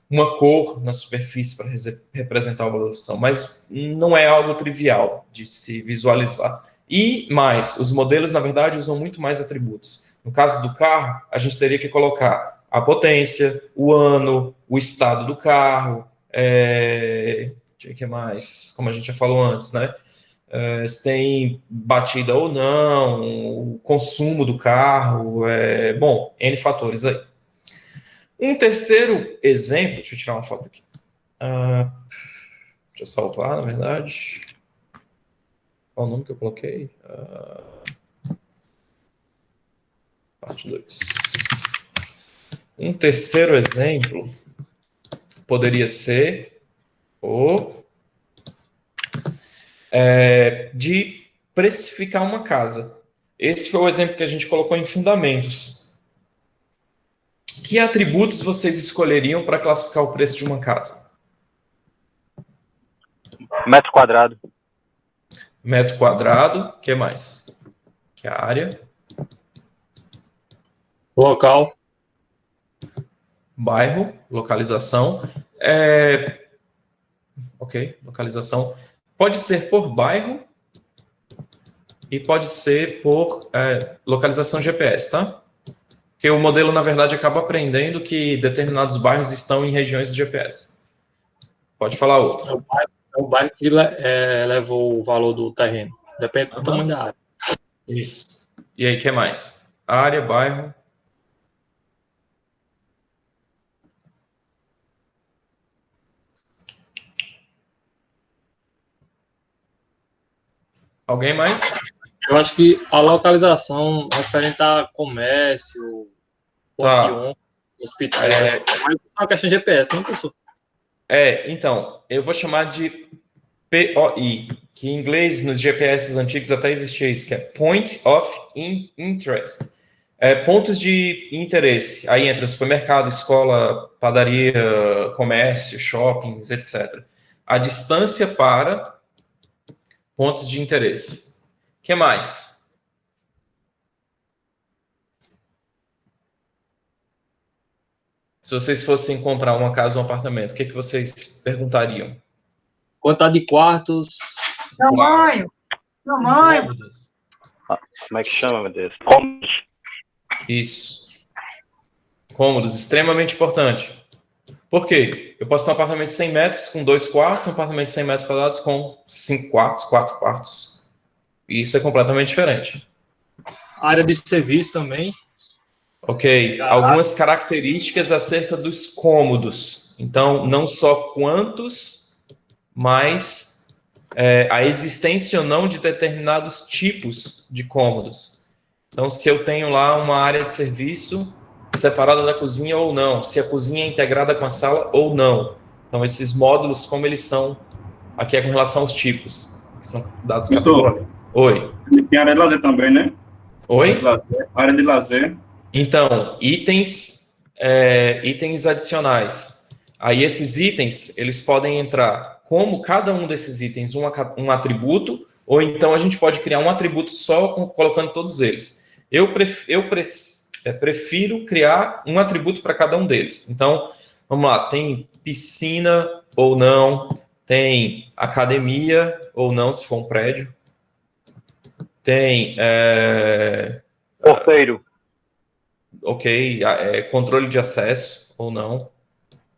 uma cor na superfície para representar o valor da função, mas não é algo trivial de se visualizar. E mais, os modelos, na verdade, usam muito mais atributos. No caso do carro, a gente teria que colocar a potência, o ano, o estado do carro, o que mais? Como a gente já falou antes, né? Se tem batida ou não, o consumo do carro, bom, N fatores aí. Um terceiro exemplo, deixa eu tirar uma foto aqui. Deixa eu salvar, na verdade. Qual o nome que eu coloquei? Parte 2. Um terceiro exemplo poderia ser de precificar uma casa. Esse foi o exemplo que a gente colocou em fundamentos. Que atributos vocês escolheriam para classificar o preço de uma casa? Metro quadrado. Metro quadrado, o que mais? Que é a área. Local. Bairro, localização. Ok, localização. Pode ser por bairro e pode ser por localização GPS, tá? Porque o modelo, na verdade, acaba aprendendo que determinados bairros estão em regiões do GPS. Pode falar outro. É o bairro que levou o valor do terreno. Depende do tamanho da área. Isso. E aí, o que mais? Área, bairro. Alguém mais? Eu acho que a localização referente a comércio, ponto de hospital, é uma questão de GPS, não, professor? Então, eu vou chamar de POI, que em inglês, nos GPS antigos até existia isso, que é Point of Interest. Pontos de interesse. Aí entra supermercado, escola, padaria, comércio, shoppings, etc. A distância para pontos de interesse. O que mais? Se vocês fossem comprar uma casa ou um apartamento, o que vocês perguntariam? Quantidade de quartos. Tamanho. Como é que chama, meu Deus? Cômodos. Isso. Cômodos, extremamente importante. Por quê? Eu posso ter um apartamento de 100 metros com 2 quartos, um apartamento de 100 metros quadrados com 5 quartos, 4 quartos. E isso é completamente diferente. Área de serviço também. Ok. Algumas características acerca dos cômodos. Então, não só quantos, mas a existência ou não de determinados tipos de cômodos. Então, se eu tenho lá uma área de serviço separada da cozinha ou não, se a cozinha é integrada com a sala ou não. Então, esses módulos, como eles são, aqui é com relação aos tipos, que são dados categóricos. Oi. Tem área de lazer também, né? Oi? Área de lazer. Então, itens adicionais. Aí esses itens, eles podem entrar como cada um desses itens um atributo, ou então a gente pode criar um atributo só colocando todos eles. Eu prefiro criar um atributo para cada um deles. Então, vamos lá, tem piscina ou não, tem academia ou não, se for um prédio, tem... Porteiro. Ok, controle de acesso ou não.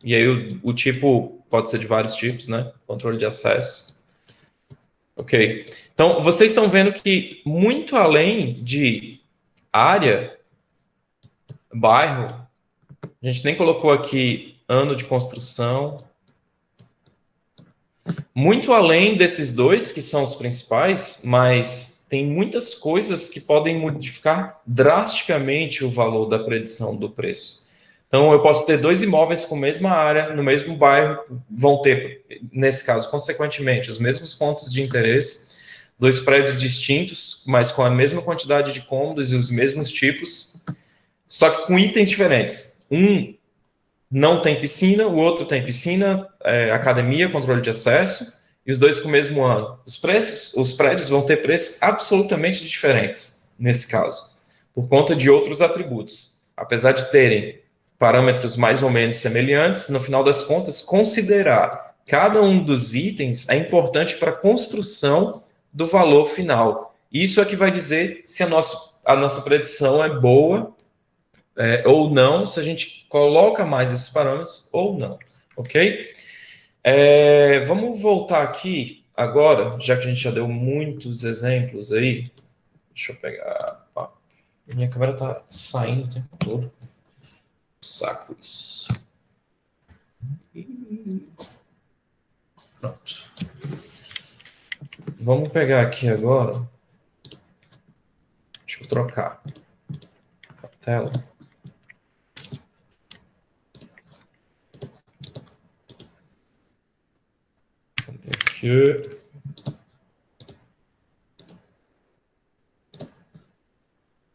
E aí o tipo pode ser de vários tipos, né? Controle de acesso. Ok. Então, vocês estão vendo que muito além de área, bairro, a gente nem colocou aqui ano de construção. Muito além desses dois, que são os principais, mas tem muitas coisas que podem modificar drasticamente o valor da predição do preço. Então, eu posso ter dois imóveis com a mesma área, no mesmo bairro, vão ter, nesse caso, consequentemente, os mesmos pontos de interesse, dois prédios distintos, mas com a mesma quantidade de cômodos e os mesmos tipos, só que com itens diferentes. Um não tem piscina, o outro tem piscina, academia, controle de acesso, e os dois com o mesmo ano. Os prédios vão ter preços absolutamente diferentes, nesse caso, por conta de outros atributos. Apesar de terem parâmetros mais ou menos semelhantes, no final das contas, considerar cada um dos itens é importante para a construção do valor final. Isso é que vai dizer se a nossa predição é boa ou não, se a gente coloca mais esses parâmetros ou não, ok? Vamos voltar aqui agora, já que a gente já deu muitos exemplos aí. Deixa eu pegar... minha câmera está saindo o tempo todo. Saco isso. Pronto. Vamos pegar aqui agora. Deixa eu trocar a tela.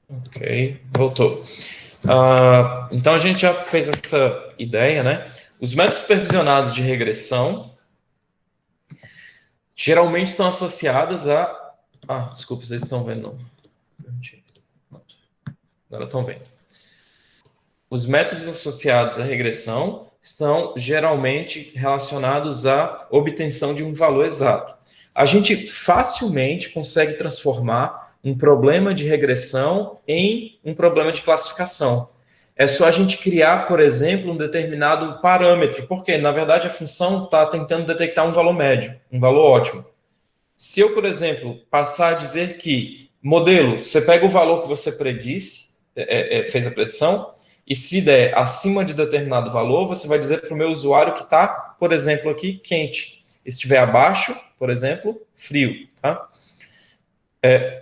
Ok, voltou. Então a gente já fez essa ideia, né? Os métodos supervisionados de regressão geralmente estão associados a... desculpa, vocês estão vendo. Agora estão vendo. Os métodos associados à regressão estão geralmente relacionados à obtenção de um valor exato. A gente facilmente consegue transformar um problema de regressão em um problema de classificação. É só a gente criar, por exemplo, um determinado parâmetro, porque, na verdade, a função está tentando detectar um valor médio, um valor ótimo. Se eu, por exemplo, passar a dizer que, modelo, você pega o valor que você predisse, fez a predição, e se der acima de determinado valor, você vai dizer para o meu usuário que está, por exemplo, aqui, quente. E se estiver abaixo, por exemplo, frio. Tá?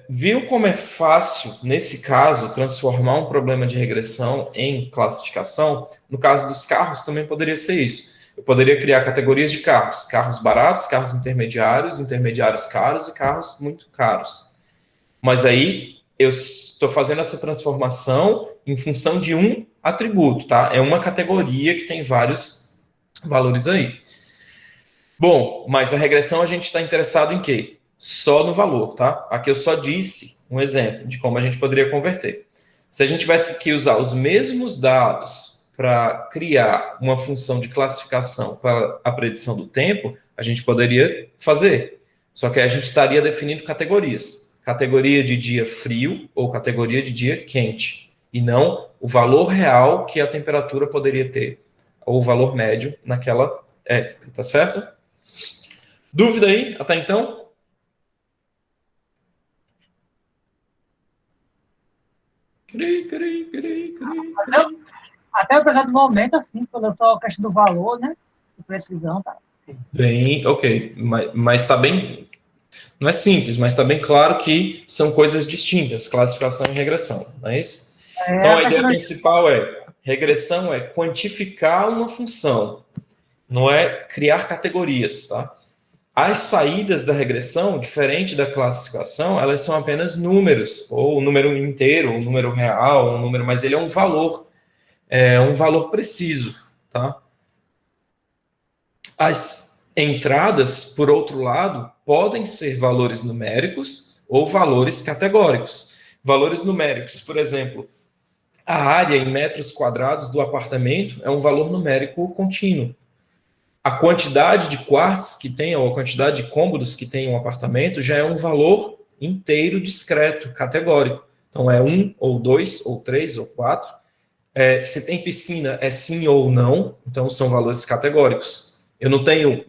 Viu como é fácil, nesse caso, transformar um problema de regressão em classificação? No caso dos carros, também poderia ser isso. Eu poderia criar categorias de carros. Carros baratos, carros intermediários, intermediários caros e carros muito caros. Mas aí eu estou fazendo essa transformação em função de um atributo, tá? É uma categoria que tem vários valores aí. Bom, mas a regressão a gente está interessado em quê? Só no valor, tá? Aqui eu só disse um exemplo de como a gente poderia converter. Se a gente tivesse que usar os mesmos dados para criar uma função de classificação para a predição do tempo, a gente poderia fazer. Só que aí a gente estaria definindo categorias. Categoria de dia frio ou categoria de dia quente. E não o valor real que a temperatura poderia ter. Ou o valor médio naquela época, tá certo? Dúvida aí até então? Até o presente momento, assim, quando só a questão do valor, né? De precisão, tá? Bem, ok. Mas está bem... Não é simples, mas está bem claro que são coisas distintas, classificação e regressão, não é isso? Então, a ideia principal regressão é quantificar uma função, não é criar categorias, tá? As saídas da regressão, diferente da classificação, elas são apenas números, ou um número inteiro, um número real, um número, mas ele é um valor preciso, tá? As entradas, por outro lado, podem ser valores numéricos ou valores categóricos. Valores numéricos, por exemplo, a área em metros quadrados do apartamento é um valor numérico contínuo. A quantidade de quartos que tem, ou a quantidade de cômodos que tem um apartamento, já é um valor inteiro discreto, categórico. Então, é 1, ou 2, ou 3, ou 4. Se tem piscina, é sim ou não. Então, são valores categóricos. Eu não tenho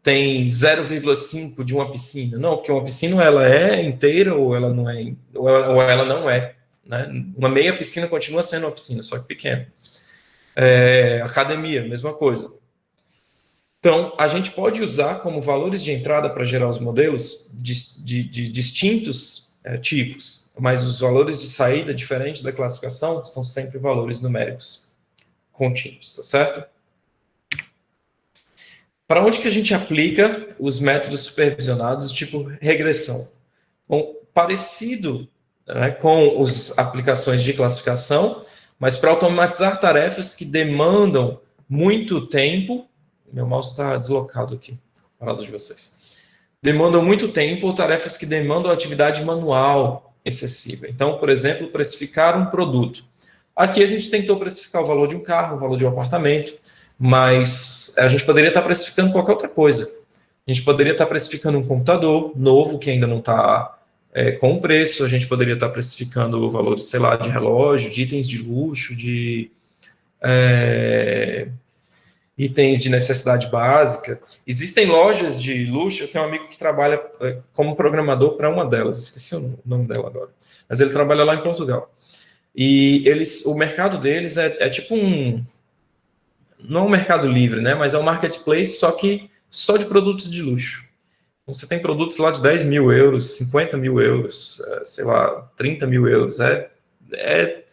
tem 0,5 de uma piscina. Não, porque uma piscina ela é inteira ou ela não é, ou ela não é. Né? Uma meia piscina continua sendo uma piscina, só que pequena. Academia, mesma coisa. Então, a gente pode usar como valores de entrada para gerar os modelos de distintos tipos, mas os valores de saída, diferente da classificação, são sempre valores numéricos contínuos, tá certo? Para onde que a gente aplica os métodos supervisionados tipo regressão? Bom, parecido, né, com as aplicações de classificação, mas para automatizar tarefas que demandam muito tempo. Meu mouse está deslocado aqui, parado de vocês. Demandam muito tempo ou tarefas que demandam atividade manual excessiva. Então, por exemplo, precificar um produto. Aqui a gente tentou precificar o valor de um carro, o valor de um apartamento, mas a gente poderia estar precificando qualquer outra coisa. A gente poderia estar precificando um computador novo que ainda não está com preço, a gente poderia estar precificando o valor, sei lá, de relógio, de itens de luxo, de itens de necessidade básica. Existem lojas de luxo, eu tenho um amigo que trabalha como programador para uma delas, esqueci o nome dela agora, mas ele trabalha lá em Portugal. E o mercado deles é tipo não é um mercado livre, né, mas é um marketplace, só que só de produtos de luxo. Então, você tem produtos lá de 10 mil euros, 50 mil euros, sei lá, 30 mil euros. É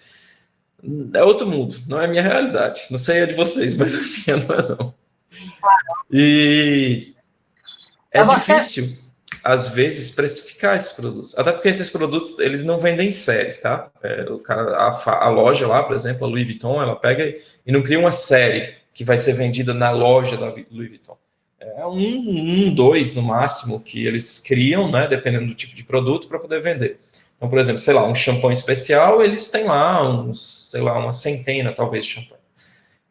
outro mundo, não é a minha realidade. Não sei a de vocês, mas a minha não é não. E é Mas você- difícil, às vezes, precificar esses produtos. Até porque esses produtos, eles não vendem em série, tá? A loja lá, por exemplo, a Louis Vuitton, ela pega e não cria uma série que vai ser vendida na loja da Louis Vuitton. É dois, no máximo, que eles criam, né? Dependendo do tipo de produto, para poder vender. Então, por exemplo, sei lá, um champanhe especial, eles têm lá uma centena, talvez, de champanhe.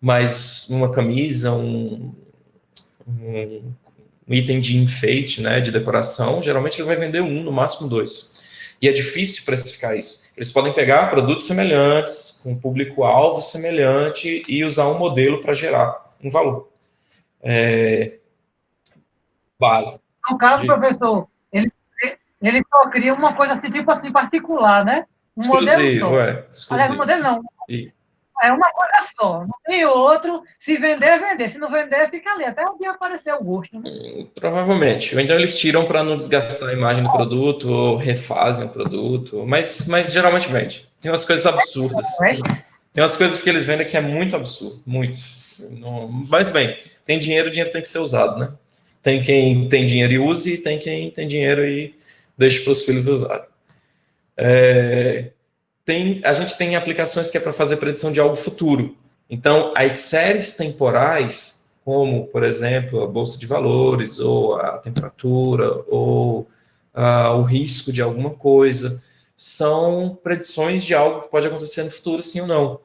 Mas uma camisa, um item de enfeite, né, de decoração, geralmente ele vai vender no máximo 2. E é difícil precificar isso. Eles podem pegar produtos semelhantes, com público-alvo semelhante, e usar um modelo para gerar um valor. Base. No caso, professor, ele só cria uma coisa assim, tipo assim, particular, né? Um modelo só. Aliás, um modelo não. Isso. É uma coisa só. Não tem outro. Se vender, vender. Se não vender, fica ali. Até o dia aparecer o gosto. Né? Provavelmente. Ou então eles tiram para não desgastar a imagem do produto, ou refazem o produto. Mas geralmente vende. Tem umas coisas absurdas. Tem umas coisas que eles vendem que é muito absurdo. Muito. Mas bem, tem dinheiro, o dinheiro tem que ser usado, né? Tem quem tem dinheiro e use, e tem quem tem dinheiro e deixa para os filhos usarem. A gente tem aplicações que é para fazer predição de algo futuro. Então, as séries temporais, como, por exemplo, a bolsa de valores, ou a temperatura, ou o risco de alguma coisa, são predições de algo que pode acontecer no futuro, sim ou não.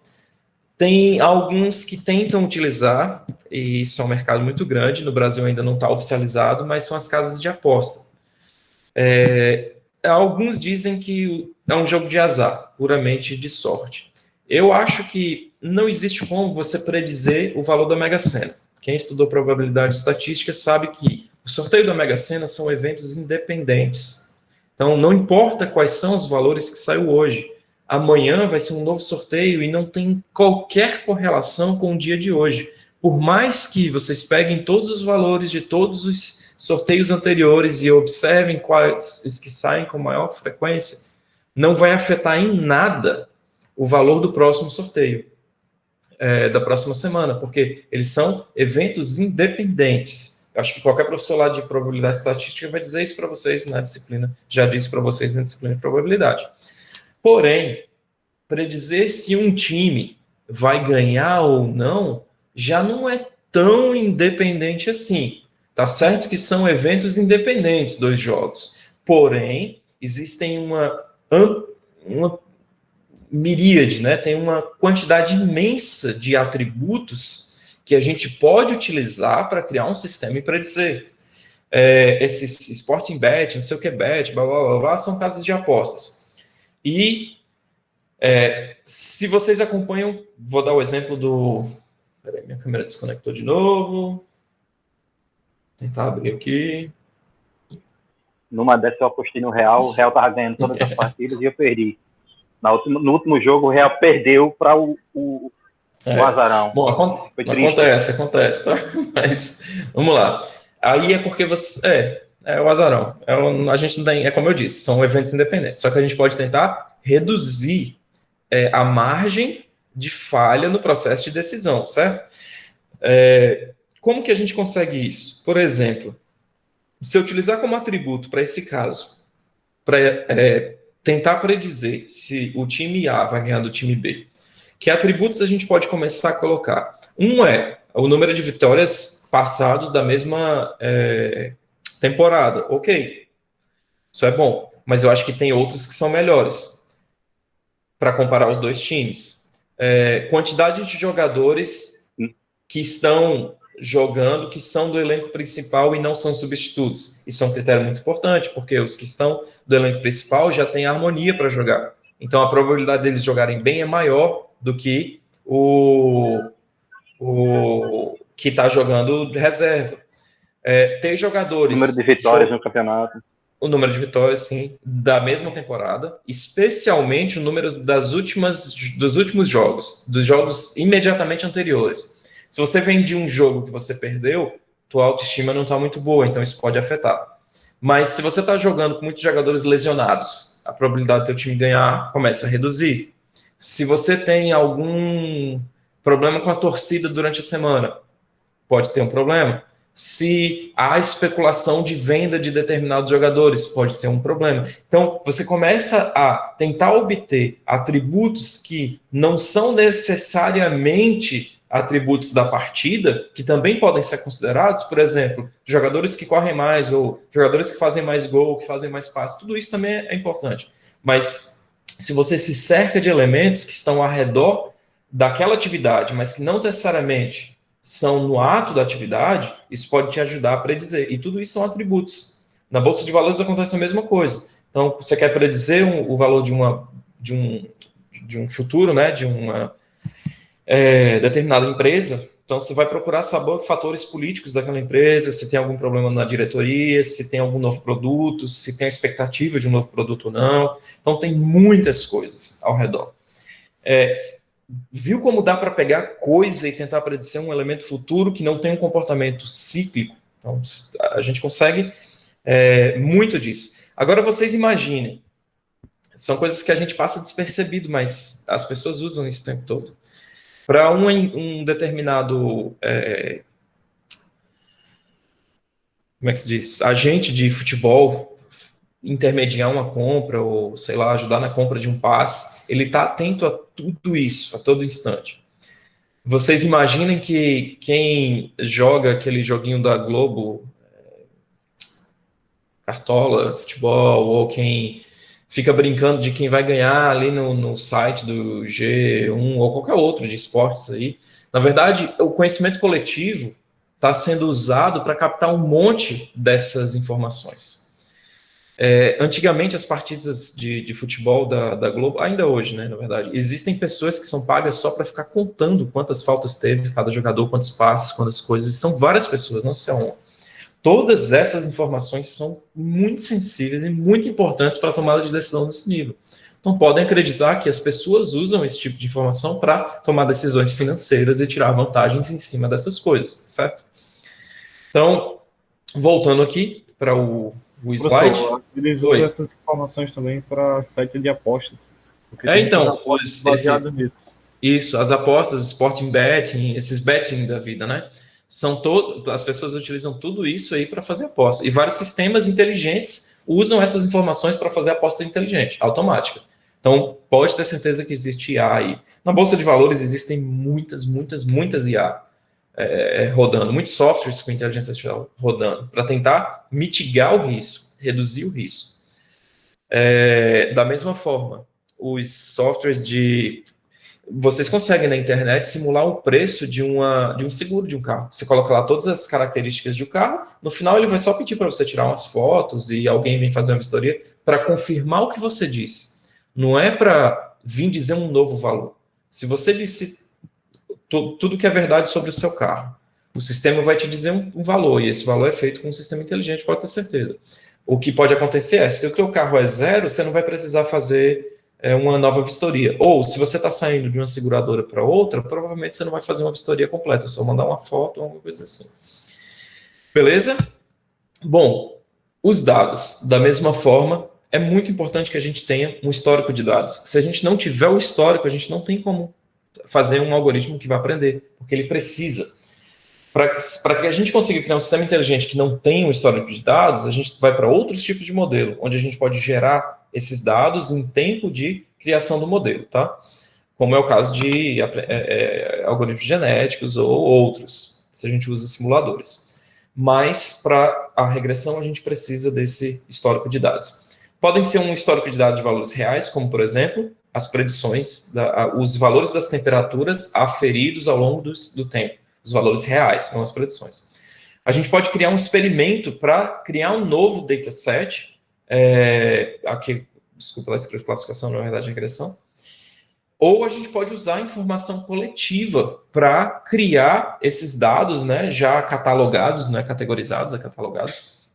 Tem alguns que tentam utilizar, e isso é um mercado muito grande, no Brasil ainda não está oficializado, mas são as casas de aposta. Alguns dizem que é um jogo de azar, puramente de sorte. Eu acho que não existe como você predizer o valor da Mega Sena. Quem estudou probabilidade estatística sabe que o sorteio da Mega Sena são eventos independentes. Então, não importa quais são os valores que saiu hoje. Amanhã vai ser um novo sorteio e não tem qualquer correlação com o dia de hoje. Por mais que vocês peguem todos os valores de todos os sorteios anteriores e observem quais os que saem com maior frequência, não vai afetar em nada o valor do próximo sorteio, da próxima semana, porque eles são eventos independentes. Eu acho que qualquer professor lá de probabilidade estatística vai dizer isso para vocês na disciplina, já disse para vocês na disciplina de probabilidade. Porém, predizer se um time vai ganhar ou não, já não é tão independente assim. Tá certo que são eventos independentes, 2 jogos. Porém, existem uma miríade, né? Tem uma quantidade imensa de atributos que a gente pode utilizar para criar um sistema e predizer. Esses Sporting Bet, não sei o que Bet, blá, blá, blá, blá, são casas de apostas. E se vocês acompanham, vou dar o exemplo do... Peraí, minha câmera desconectou de novo. Tentar abrir aqui. Numa dessas eu apostei no Real, o Real tava ganhando todas as partidas e eu perdi. No último jogo, o Real perdeu para o azarão. Bom, acontece, tá? Mas, vamos lá. Aí é porque você... É o azarão. A gente não tem... É como eu disse, são eventos independentes. Só que a gente pode tentar reduzir a margem de falha no processo de decisão, certo? Como que a gente consegue isso? Por exemplo, se eu utilizar como atributo para esse caso, para tentar predizer se o time A vai ganhar do time B, que atributos a gente pode começar a colocar? Um é o número de vitórias passados da mesma temporada. Ok, isso é bom, mas eu acho que tem outros que são melhores para comparar os dois times. Quantidade de jogadores que estão jogando, que são do elenco principal e não são substitutos. Isso é um critério muito importante, porque os que estão do elenco principal já têm harmonia para jogar. Então, a probabilidade deles jogarem bem é maior do que o que está jogando reserva. Ter jogadores... Número de vitórias no campeonato. O número de vitórias, sim, da mesma temporada, especialmente o número dos últimos jogos, dos jogos imediatamente anteriores. Se você vem de um jogo que você perdeu, tua autoestima não está muito boa, então isso pode afetar. Mas se você está jogando com muitos jogadores lesionados, a probabilidade do teu time ganhar começa a reduzir. Se você tem algum problema com a torcida durante a semana, pode ter um problema. Se há especulação de venda de determinados jogadores, pode ter um problema. Então, você começa a tentar obter atributos que não são necessariamente atributos da partida, que também podem ser considerados, por exemplo, jogadores que correm mais, ou jogadores que fazem mais gol, que fazem mais passes, tudo isso também é importante. Mas se você se cerca de elementos que estão ao redor daquela atividade, mas que não necessariamente são no ato da atividade, isso pode te ajudar a predizer. E tudo isso são atributos. Na Bolsa de Valores acontece a mesma coisa. Então, você quer predizer o valor de um futuro, né, de uma determinada empresa, então você vai procurar saber fatores políticos daquela empresa, se tem algum problema na diretoria, se tem algum novo produto, se tem a expectativa de um novo produto ou não. Então, tem muitas coisas ao redor. Viu como dá para pegar coisa e tentar predizer um elemento futuro que não tem um comportamento cíclico? Então, a gente consegue muito disso. Agora, vocês imaginem, são coisas que a gente passa despercebido, mas as pessoas usam isso o tempo todo. Para um determinado, como é que se diz, agente de futebol intermediar uma compra ou, sei lá, ajudar na compra de um passe, ele está atento a tudo isso, a todo instante. Vocês imaginem que quem joga aquele joguinho da Globo, Cartola, futebol, ou quem fica brincando de quem vai ganhar ali no site do G1 ou qualquer outro de esportes aí. Na verdade, o conhecimento coletivo está sendo usado para captar um monte dessas informações. Antigamente, as partidas de futebol da Globo, ainda hoje, né, na verdade, existem pessoas que são pagas só para ficar contando quantas faltas teve cada jogador, quantos passes, quantas coisas. São várias pessoas, não sei uma. Todas essas informações são muito sensíveis e muito importantes para a tomada de decisão nesse nível. Então, podem acreditar que as pessoas usam esse tipo de informação para tomar decisões financeiras e tirar vantagens em cima dessas coisas, certo? Então, voltando aqui para o slide. Eles usam essas informações também para site de apostas. Então, isso, as apostas, sporting betting, esses betting da vida, né? As pessoas utilizam tudo isso aí para fazer aposta. E vários sistemas inteligentes usam essas informações para fazer aposta inteligente, automática. Então, pode ter certeza que existe IA aí. Na Bolsa de Valores existem muitas IA rodando, muitos softwares com inteligência artificial rodando, para tentar mitigar o risco, reduzir o risco. Da mesma forma, os softwares vocês conseguem na internet simular o preço de um seguro de um carro. Você coloca lá todas as características do carro, no final ele vai só pedir para você tirar umas fotos e alguém vem fazer uma vistoria para confirmar o que você disse. Não é para vir dizer um novo valor. Se você disse tudo que é verdade sobre o seu carro, o sistema vai te dizer um valor, e esse valor é feito com um sistema inteligente, pode ter certeza. O que pode acontecer se o teu carro é 0, você não vai precisar fazer uma nova vistoria. Ou, se você está saindo de uma seguradora para outra, provavelmente você não vai fazer uma vistoria completa, é só mandar uma foto ou alguma coisa assim. Beleza? Bom, os dados, da mesma forma, é muito importante que a gente tenha um histórico de dados. Se a gente não tiver o histórico, a gente não tem como fazer um algoritmo que vai aprender, porque ele precisa. Para que a gente consiga criar um sistema inteligente que não tem um histórico de dados, a gente vai para outros tipos de modelo, onde a gente pode gerar esses dados em tempo de criação do modelo, tá? Como é o caso de algoritmos genéticos ou outros, se a gente usa simuladores. Mas, para a regressão, a gente precisa desse histórico de dados. Podem ser um histórico de dados de valores reais, como, por exemplo, as predições, os valores das temperaturas aferidos ao longo do tempo. Os valores reais, não as predições. A gente pode criar um experimento para criar um novo dataset, aqui, desculpa a classificação, na verdade, regressão. Ou a gente pode usar a informação coletiva para criar esses dados, né, já catalogados, não é categorizados, é catalogados,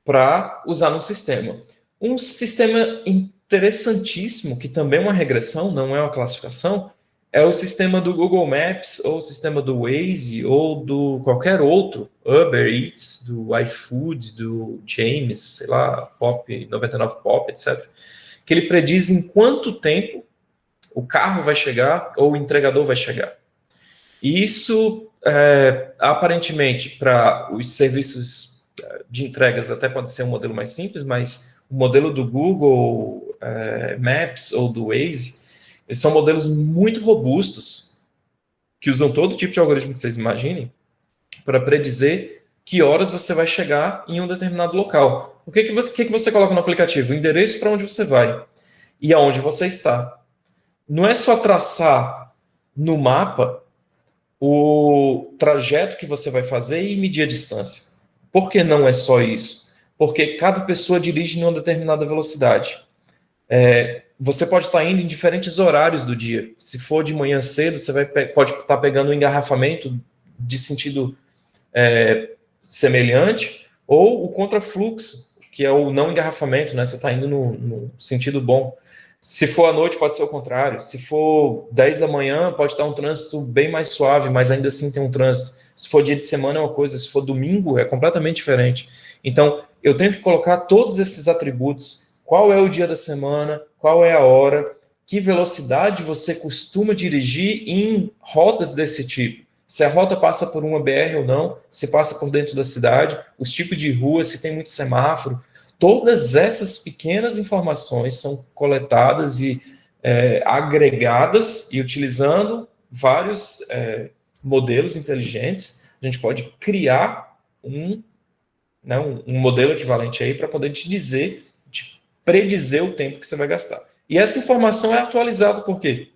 para usar no sistema. Um sistema interessantíssimo, que também é uma regressão, não é uma classificação, é o sistema do Google Maps, ou o sistema do Waze, ou do qualquer outro, Uber Eats, do iFood, do James, sei lá, Pop, 99 Pop, etc. Que ele prediz em quanto tempo o carro vai chegar ou o entregador vai chegar. E isso aparentemente, para os serviços de entregas até pode ser um modelo mais simples, mas o modelo do Google Maps ou do Waze, eles são modelos muito robustos, que usam todo tipo de algoritmo que vocês imaginem, para predizer que horas você vai chegar em um determinado local. O que você coloca no aplicativo? O endereço para onde você vai e aonde você está. Não é só traçar no mapa o trajeto que você vai fazer e medir a distância. Por que não é só isso? Porque cada pessoa dirige em uma determinada velocidade. Você pode estar indo em diferentes horários do dia. Se for de manhã cedo, você pode estar pegando um engarrafamento de sentido semelhante, ou o contrafluxo, que é o não engarrafamento, né? Você está indo no sentido bom. Se for à noite, pode ser o contrário. Se for 10 da manhã, pode estar um trânsito bem mais suave, mas ainda assim tem um trânsito. Se for dia de semana, é uma coisa. Se for domingo, é completamente diferente. Então, eu tenho que colocar todos esses atributos. Qual é o dia da semana? Qual é a hora? Que velocidade você costuma dirigir em rotas desse tipo? Se a rota passa por uma BR ou não, se passa por dentro da cidade, os tipos de rua, se tem muito semáforo. Todas essas pequenas informações são coletadas e agregadas, e utilizando vários modelos inteligentes, a gente pode criar um modelo equivalente aí para poder te predizer o tempo que você vai gastar. E essa informação é atualizada por quê?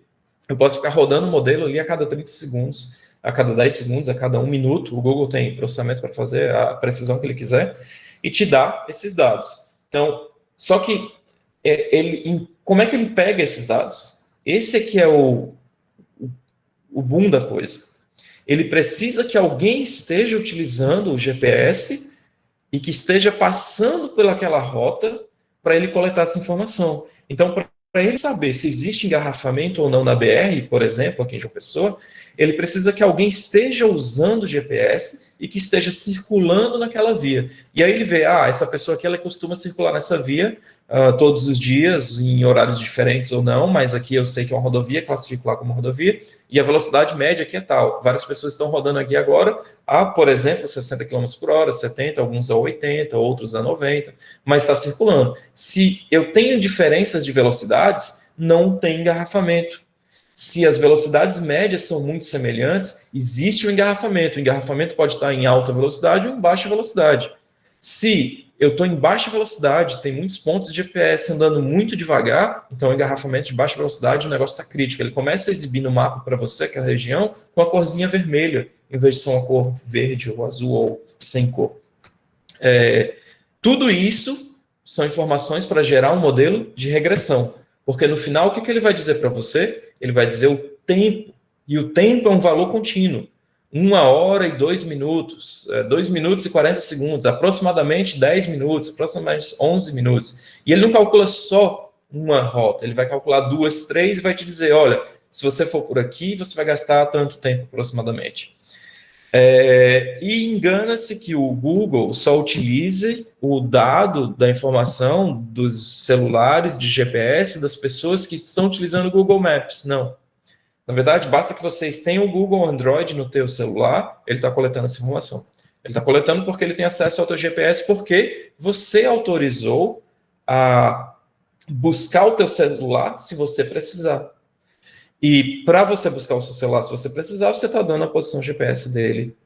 Eu posso ficar rodando o modelo ali a cada 30 segundos, a cada 10 segundos, a cada 1 minuto. O Google tem processamento para fazer a precisão que ele quiser e te dá esses dados. Então, só que como é que ele pega esses dados? Esse aqui é o boom da coisa. Ele precisa que alguém esteja utilizando o GPS e que esteja passando pelaquela rota para ele coletar essa informação. Então, para ele saber se existe engarrafamento ou não na BR, por exemplo, aqui em João Pessoa, ele precisa que alguém esteja usando o GPS e que esteja circulando naquela via. E aí ele vê, essa pessoa aqui ela costuma circular nessa via todos os dias, em horários diferentes ou não, mas aqui eu sei que é uma rodovia, classifico lá como rodovia, e a velocidade média aqui é tal. Várias pessoas estão rodando aqui agora a, por exemplo, 60 km por hora, 70, alguns a 80, outros a 90, mas está circulando. Se eu tenho diferenças de velocidades, não tem engarrafamento. Se as velocidades médias são muito semelhantes, existe um engarrafamento. O engarrafamento pode estar em alta velocidade ou em baixa velocidade. Se eu estou em baixa velocidade, tem muitos pontos de GPS andando muito devagar, então o engarrafamento de baixa velocidade, o negócio está crítico. Ele começa a exibir no mapa para você, aquela região, com a corzinha vermelha, em vez de ser uma cor verde ou azul ou sem cor. Tudo isso são informações para gerar um modelo de regressão. Porque no final, o que ele vai dizer para você? Ele vai dizer o tempo, e o tempo é um valor contínuo. 1 hora e 2 minutos, 2 minutos e 40 segundos, aproximadamente 10 minutos, aproximadamente 11 minutos. E ele não calcula só uma rota, ele vai calcular 2, 3 e vai te dizer, olha, se você for por aqui, você vai gastar tanto tempo aproximadamente. E engana-se que o Google só utilize o dado da informação dos celulares de GPS das pessoas que estão utilizando o Google Maps. Não. Na verdade, basta que vocês tenham o Google Android no teu celular, ele está coletando essa informação. Ele está coletando porque ele tem acesso ao teu GPS, porque você autorizou a buscar o teu celular se você precisar. E para você buscar o seu celular, se você precisar, você está dando a posição GPS dele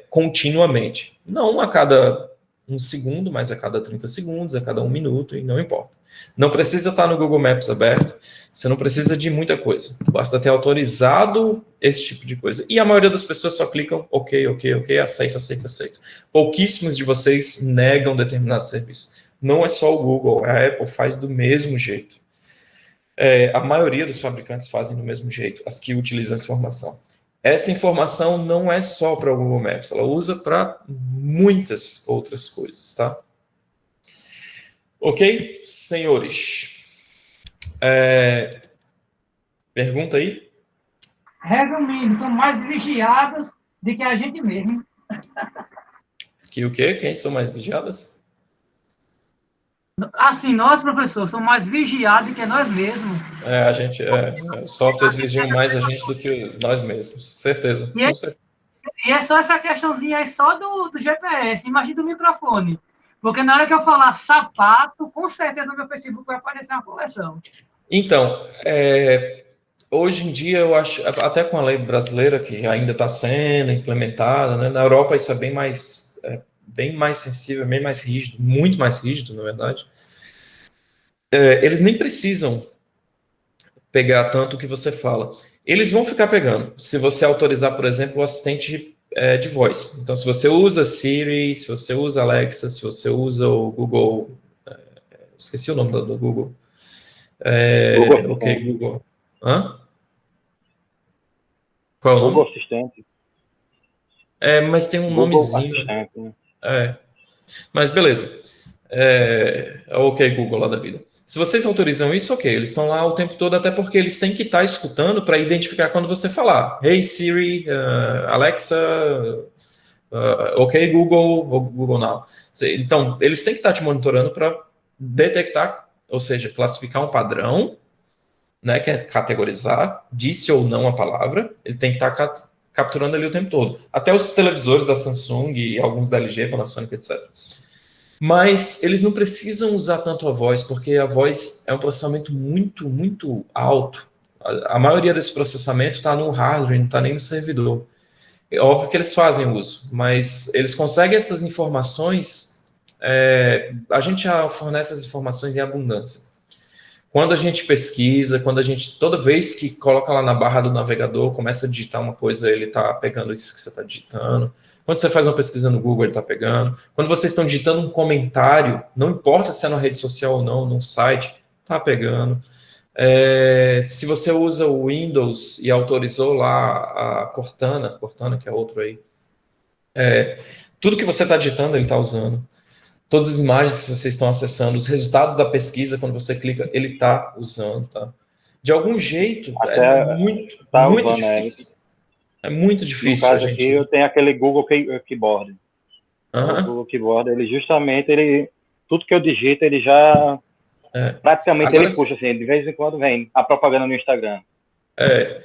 continuamente. Não a cada 1 segundo, mas a cada 30 segundos, a cada 1 minuto, e não importa. Não precisa estar no Google Maps aberto, você não precisa de muita coisa. Basta ter autorizado esse tipo de coisa. E a maioria das pessoas só clicam ok, aceito. Pouquíssimos de vocês negam determinado serviço. Não é só o Google, a Apple faz do mesmo jeito. A maioria dos fabricantes fazem do mesmo jeito, as que utilizam essa informação. Essa informação não é só para o Google Maps, ela usa para muitas outras coisas, tá? Ok, senhores? Pergunta aí? Resumindo, são mais vigiados do que a gente mesmo. Que o quê? Quem são mais vigiadas? Assim, nós, professor, somos mais vigiados do que nós mesmos. Os softwares vigiam mais a gente do que nós mesmos, certeza. E é só essa questãozinha aí só do GPS, imagina do microfone. Porque na hora que eu falar sapato, com certeza no meu Facebook vai aparecer uma correção. Então, hoje em dia eu acho, até com a lei brasileira que ainda está sendo implementada, né, na Europa isso é bem mais sensível, bem mais rígido, muito mais rígido, na verdade. Eles nem precisam pegar tanto o que você fala. Eles vão ficar pegando, se você autorizar, por exemplo, o assistente de voz. Então, se você usa Siri, se você usa Alexa, se você usa o Google, esqueci o nome do Google. Google ok, Google. Hã? Qual é o nome? Google Assistente. Mas tem um Google nomezinho. Assistente, né? Mas beleza. É o ok Google lá da vida. Se vocês autorizam isso, ok, eles estão lá o tempo todo, até porque eles têm que estar escutando para identificar quando você falar. Hey Siri, Alexa, ok Google, ou Google Now. Então, eles têm que estar te monitorando para detectar, ou seja, classificar um padrão, né, que é categorizar, disse ou não a palavra, ele tem que estar capturando ali o tempo todo. Até os televisores da Samsung e alguns da LG, Panasonic, etc. Mas eles não precisam usar tanto a voz, porque a voz é um processamento muito, muito alto. A maioria desse processamento está no hardware, não está nem no servidor. É óbvio que eles fazem uso, mas eles conseguem essas informações, a gente já fornece as informações em abundância. Quando a gente pesquisa, toda vez que coloca lá na barra do navegador, começa a digitar uma coisa, ele está pegando isso que você está digitando. Quando você faz uma pesquisa no Google, ele está pegando. Quando vocês estão digitando um comentário, não importa se é na rede social ou não, num site, está pegando. Se você usa o Windows e autorizou lá a Cortana, que é outro aí, tudo que você está digitando, ele está usando. Todas as imagens que vocês estão acessando, os resultados da pesquisa, quando você clica, ele está usando, tá? De algum jeito, é muito difícil. É muito difícil. No caso aqui, eu tenho aquele Google Keyboard. O Google Keyboard, ele justamente, tudo que eu digito, ele já, praticamente agora, ele puxa assim, de vez em quando vem a propaganda no Instagram.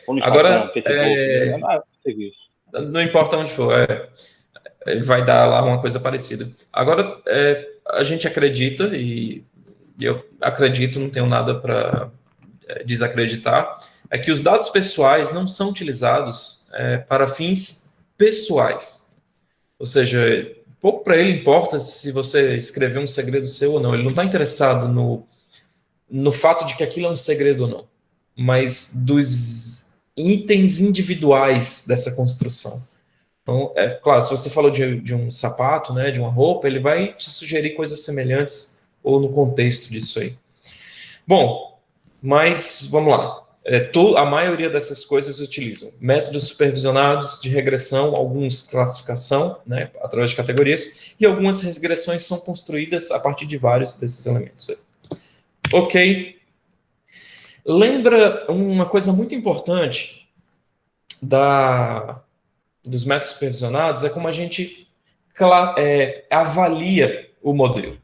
Ou no Instagram, Facebook, não importa onde for, ele vai dar lá uma coisa parecida. Agora, a gente acredita, e eu acredito, não tenho nada para desacreditar, é que os dados pessoais não são utilizados para fins pessoais. Ou seja, pouco para ele importa se você escreveu um segredo seu ou não. Ele não está interessado no fato de que aquilo é um segredo ou não, mas dos itens individuais dessa construção. Então, claro, se você falou de um sapato, né, de uma roupa, ele vai te sugerir coisas semelhantes ou no contexto disso aí. Bom, mas vamos lá. A maioria dessas coisas utilizam métodos supervisionados de regressão, alguns classificação, né, através de categorias, e algumas regressões são construídas a partir de vários desses elementos aí. Ok. Lembra uma coisa muito importante dos métodos supervisionados, é como a gente avalia o modelo.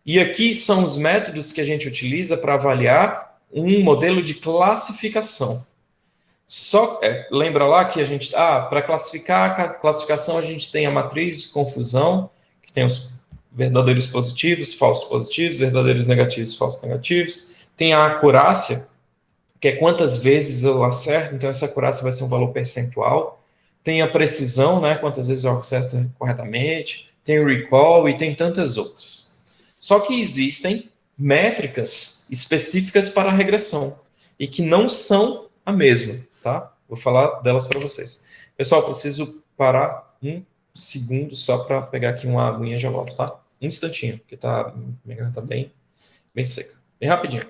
E aqui são os métodos que a gente utiliza para avaliar um modelo de classificação. Lembra lá que a gente, para classificar a classificação, a gente tem a matriz de confusão, que tem os verdadeiros positivos, falsos positivos, verdadeiros negativos, falsos negativos. Tem a acurácia, que é quantas vezes eu acerto, então essa acurácia vai ser um valor percentual. Tem a precisão, né, quantas vezes eu acerto corretamente. Tem o recall e tem tantas outras. Só que existem métricas específicas para a regressão e que não são a mesma, tá? Vou falar delas para vocês. Pessoal, preciso parar um segundo só para pegar aqui uma aguinha e já volto, tá? Um instantinho, porque minha garganta tá bem seca. Bem rapidinho.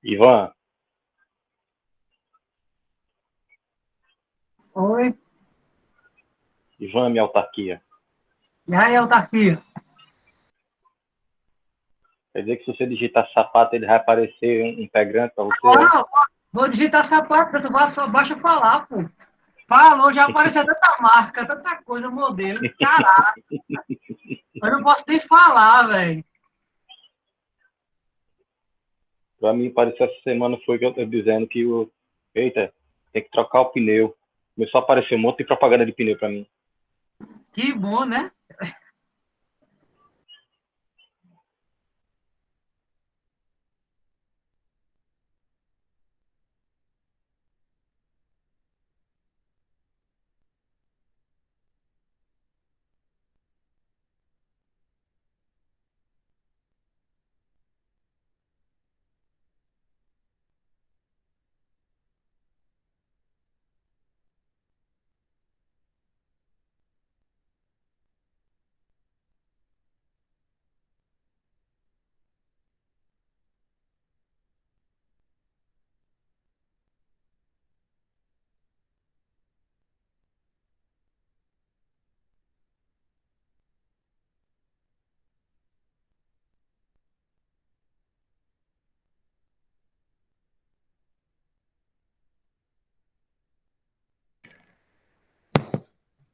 Ivan. Oi. Ivan, minha autarquia. E aí, autarquia? Quer dizer que se você digitar sapato, ele vai aparecer um pé grande para você? Vou digitar sapato, baixa falar, pô. Falou, já apareceu tanta marca, tanta coisa, modelo. Caraca. Eu não posso nem falar, velho. Pra mim, pareceu essa semana foi que eu tô dizendo que eita, tem que trocar o pneu. Começou a aparecer um monte de propaganda de pneu pra mim. Que bom, né?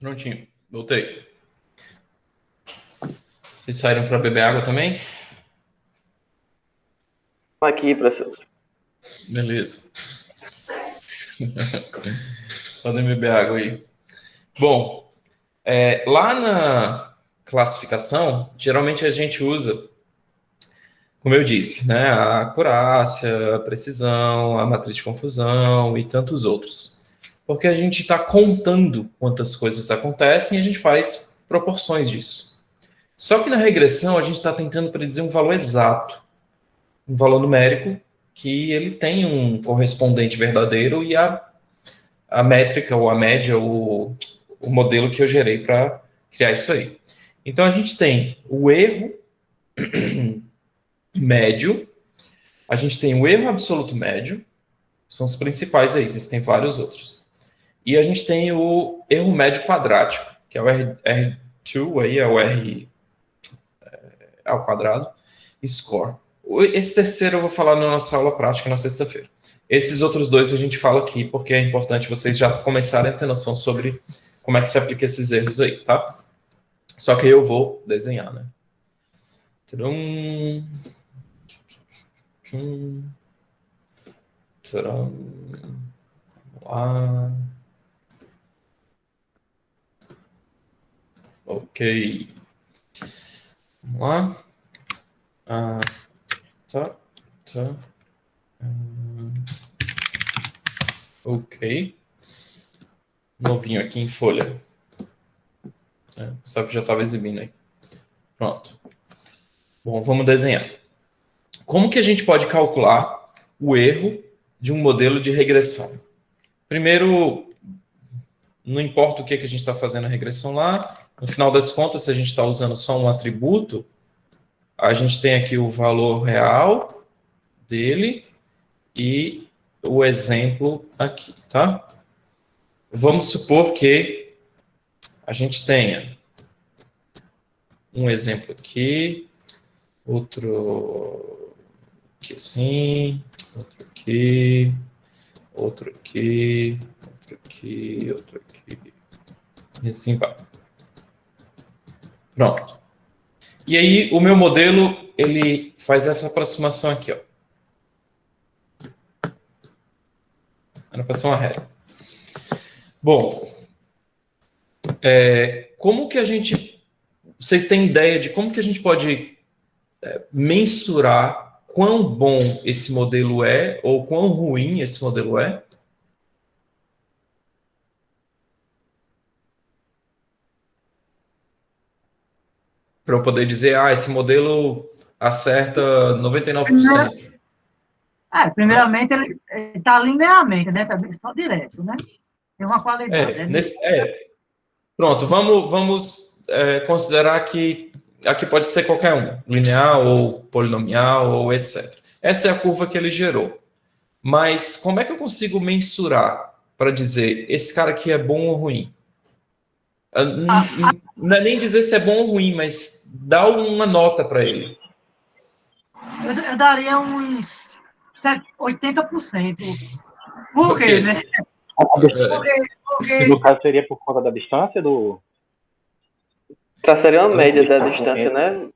Prontinho, voltei. Vocês saíram para beber água também? Aqui, professor. Beleza. Podem beber água aí. Bom, lá na classificação, geralmente a gente usa, como eu disse, né, a acurácia, a precisão, a matriz de confusão e tantos outros. Porque a gente está contando quantas coisas acontecem e a gente faz proporções disso. Só que na regressão a gente está tentando predizer um valor exato, um valor numérico, que ele tem um correspondente verdadeiro e a métrica ou a média, o modelo que eu gerei para criar isso aí. Então a gente tem o erro médio, a gente tem o erro absoluto médio, são os principais aí, existem vários outros. E a gente tem o erro médio quadrático, que é o R2, aí é o R ao quadrado, score. Esse terceiro eu vou falar na nossa aula prática na sexta-feira. Esses outros dois a gente fala aqui, porque é importante vocês já começarem a ter noção sobre como é que se aplica esses erros aí, tá? Só que aí eu vou desenhar, né? Vamos lá. Ok. Vamos lá. Tá. Ok. Novinho aqui em folha. Sabe que já estava exibindo aí. Pronto. Bom, vamos desenhar. Como que a gente pode calcular o erro de um modelo de regressão? Primeiro, não importa o que a gente está fazendo a regressão lá, no final das contas, se a gente está usando só um atributo, a gente tem aqui o valor real dele e o exemplo aqui, tá? Vamos supor que a gente tenha um exemplo aqui, outro aqui assim, outro aqui, outro aqui, outro aqui, outro aqui, e assim vai. Pronto. E aí, o meu modelo, ele faz essa aproximação aqui, ó. Aproximação reta. Bom, como que a gente... Vocês têm ideia de como que a gente pode mensurar quão bom esse modelo é ou quão ruim esse modelo é? Para eu poder dizer, esse modelo acerta 99%. Primeiramente, ele está linearmente, né? Só direto, né? Tem uma qualidade. Pronto, vamos considerar que aqui pode ser qualquer um, linear ou polinomial ou etc. Essa é a curva que ele gerou. Mas como é que eu consigo mensurar para dizer esse cara aqui é bom ou ruim? Não é nem dizer se é bom ou ruim, mas dá uma nota para ele. Eu daria uns 80%. Por quê, né? Porque No caso, seria por conta da distância do. Seria uma média da distância, né?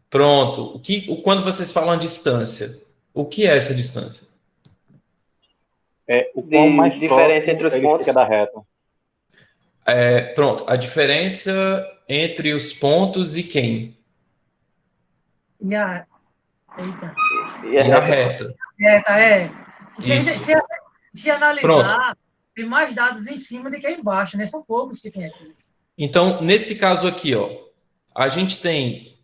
Pronto. Quando vocês falam distância, o que é essa distância? É o quão mais diferença entre os ele pontos. fica da reta. Pronto. A diferença entre os pontos e quem? E a... Eita. E a reta. Isso. Se analisar, Pronto. tem mais dados em cima do que embaixo, né? São poucos que tem aqui. Então, nesse caso aqui, ó, a gente tem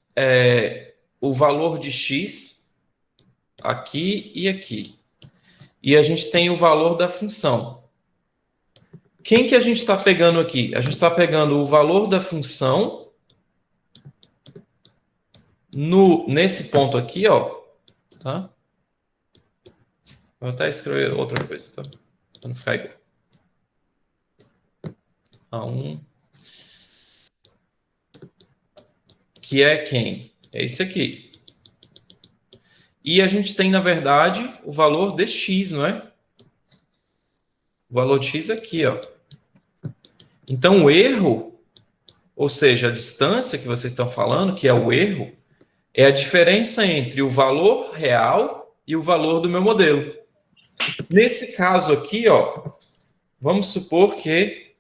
o valor de x aqui e aqui. E a gente tem o valor da função. Quem que a gente está pegando aqui? A gente está pegando o valor da função nesse ponto aqui, ó. Tá? Vou até escrever outra coisa, tá? Para não ficar igual. A1. Que é quem? É esse aqui. E a gente tem, na verdade, o valor de x, não é? O valor de x é aqui, ó. Então, o erro, ou seja, a distância que vocês estão falando, que é o erro, é a diferença entre o valor real e o valor do meu modelo. Nesse caso aqui, ó, vamos supor que...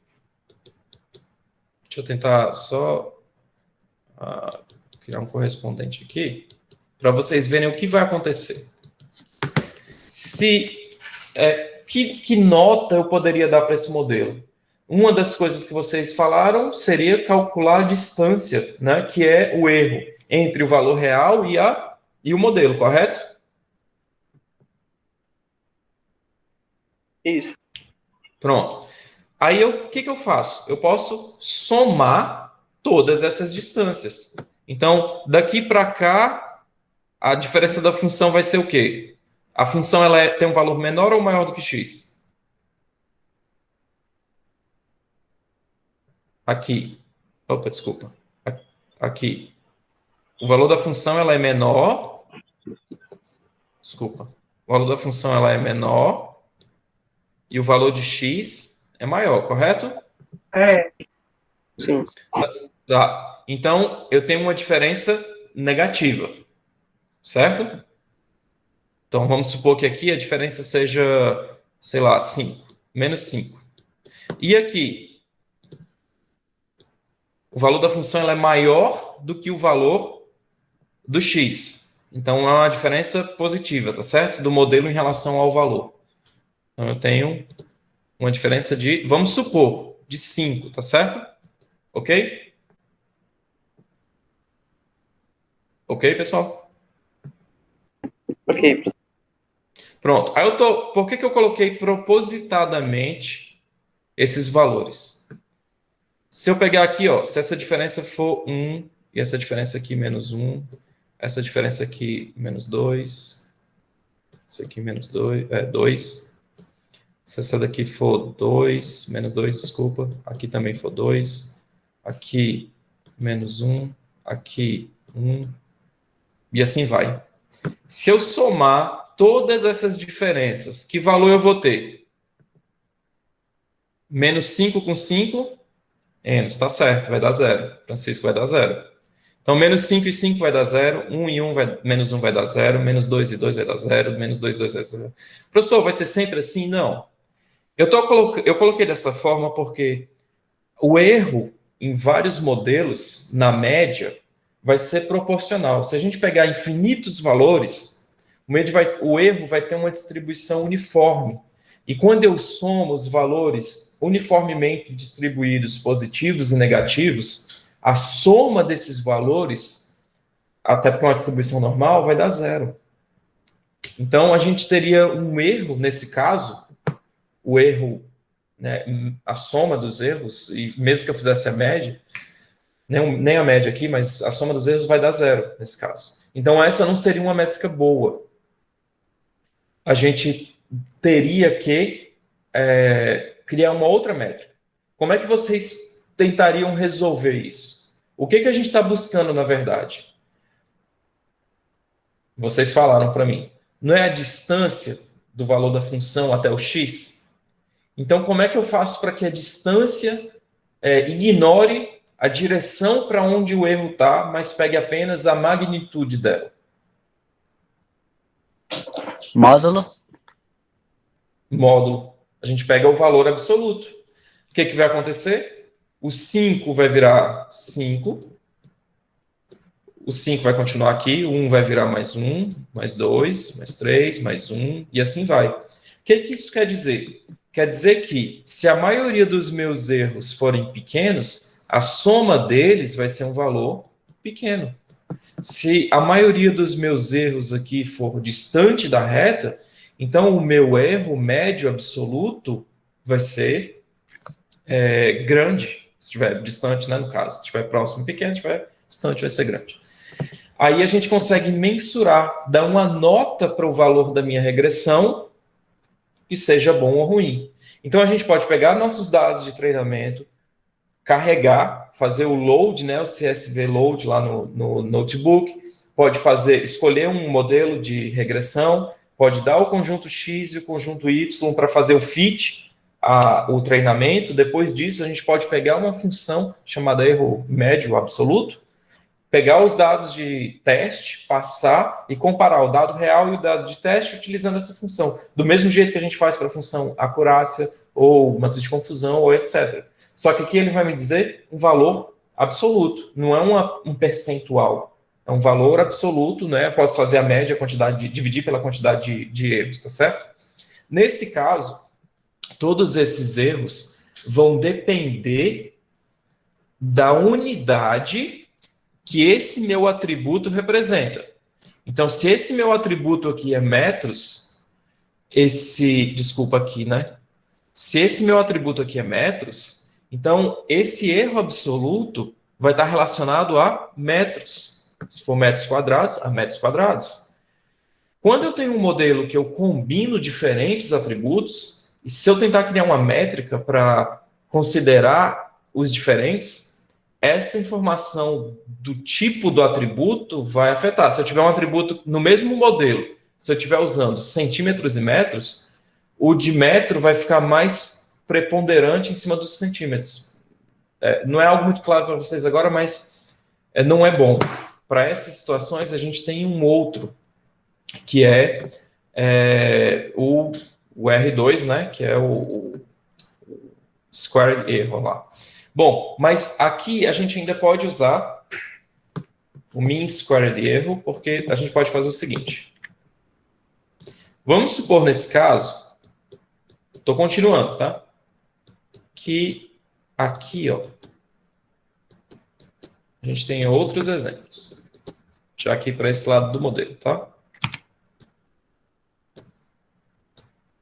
Deixa eu tentar só criar um correspondente aqui, para vocês verem o que vai acontecer. Que nota eu poderia dar para esse modelo? Uma das coisas que vocês falaram seria calcular a distância, né, que é o erro entre o valor real e o modelo, correto? Isso. Pronto. Aí, o que eu faço? Eu posso somar todas essas distâncias. Então, daqui para cá, a diferença da função vai ser o quê? A função tem um valor menor ou maior do que x? Aqui. Opa, desculpa. Aqui. O valor da função ela é menor. Desculpa. O valor da função ela é menor. E o valor de x é maior, correto? Sim. Tá. Então, eu tenho uma diferença negativa. Certo? Então, vamos supor que aqui a diferença seja, sei lá, 5. Menos 5. E aqui? O valor da função ela é maior do que o valor do x. Então, é uma diferença positiva, tá certo? Do modelo em relação ao valor. Então, eu tenho uma diferença de, vamos supor, de 5, tá certo? Ok? Ok, pessoal? Ok. Pronto. Aí por que eu coloquei propositadamente esses valores? Se eu pegar aqui, ó, se essa diferença for 1, e essa diferença aqui menos 1, essa diferença aqui menos 2, essa aqui menos 2, se essa daqui for 2, menos 2, desculpa, aqui também for 2, aqui menos 1, aqui 1, e assim vai. Se eu somar todas essas diferenças, que valor eu vou ter? Menos 5 com 5, está certo, vai dar 0. Francisco vai dar 0. Então, menos 5 e 5 vai dar 0, 1 e 1 menos 1 vai dar 0, menos 2 e 2 vai dar 0, menos 2 e 2 vai dar 0. Professor, vai ser sempre assim? Não. Eu coloquei dessa forma porque o erro em vários modelos, na média, vai ser proporcional. Se a gente pegar infinitos valores, o erro vai ter uma distribuição uniforme. E quando eu somo os valores uniformemente distribuídos, positivos e negativos, a soma desses valores, até porque é uma distribuição normal, vai dar 0. Então, a gente teria um erro, nesse caso, o erro, né, a soma dos erros, e mesmo que eu fizesse a média, nem a média aqui, mas a soma dos erros vai dar 0, nesse caso. Então, essa não seria uma métrica boa. A gente teria que criar uma outra métrica. Como é que vocês tentariam resolver isso? O que a gente está buscando, na verdade? Vocês falaram para mim. Não é a distância do valor da função até o x? Então, como é que eu faço para que a distância ignore a direção para onde o erro está, mas pegue apenas a magnitude dela? Módulo. Módulo. A gente pega o valor absoluto. O que vai acontecer? O 5 vai virar 5. O 5 vai continuar aqui. O 1 vai virar mais 1, mais 2, mais 3, mais 1, e assim vai. O que isso quer dizer? Quer dizer que, se a maioria dos meus erros forem pequenos, a soma deles vai ser um valor pequeno. Se a maioria dos meus erros aqui for distante da reta, então o meu erro médio absoluto vai ser grande. Se estiver distante, né, no caso. Se estiver próximo, pequeno. Se estiver distante, vai ser grande. Aí a gente consegue mensurar, dar uma nota para o valor da minha regressão, que seja bom ou ruim. Então a gente pode pegar nossos dados de treinamento, carregar, fazer o load, né, o CSV load lá no notebook, pode escolher um modelo de regressão, pode dar o conjunto X e o conjunto Y para fazer o fit, o treinamento. Depois disso, a gente pode pegar uma função chamada erro médio absoluto, pegar os dados de teste, passar e comparar o dado real e o dado de teste utilizando essa função. Do mesmo jeito que a gente faz para a função acurácia, ou matriz de confusão, ou etc. Só que aqui ele vai me dizer um valor absoluto, não é um percentual. É um valor absoluto, né? Eu posso fazer a média, dividir pela quantidade de erros, tá certo? Nesse caso, todos esses erros vão depender da unidade que esse meu atributo representa. Então, se esse meu atributo aqui é metros, desculpa aqui, né? Se esse meu atributo aqui é metros, então esse erro absoluto vai estar relacionado a metros. Se for metros quadrados, a metros quadrados. Quando eu tenho um modelo que eu combino diferentes atributos, e se eu tentar criar uma métrica para considerar os diferentes, essa informação do tipo do atributo vai afetar. Se eu tiver um atributo no mesmo modelo, se eu estiver usando centímetros e metros, o de metro vai ficar mais preponderante em cima dos centímetros. Não é algo muito claro para vocês agora, mas não é bom. Para essas situações, a gente tem um outro, que é o R2, né, que é o squared error lá. Bom, mas aqui a gente ainda pode usar o mean squared error, porque a gente pode fazer o seguinte. Vamos supor, nesse caso, estou continuando, tá? Que aqui, ó, a gente tem outros exemplos. Já aqui para esse lado do modelo, tá?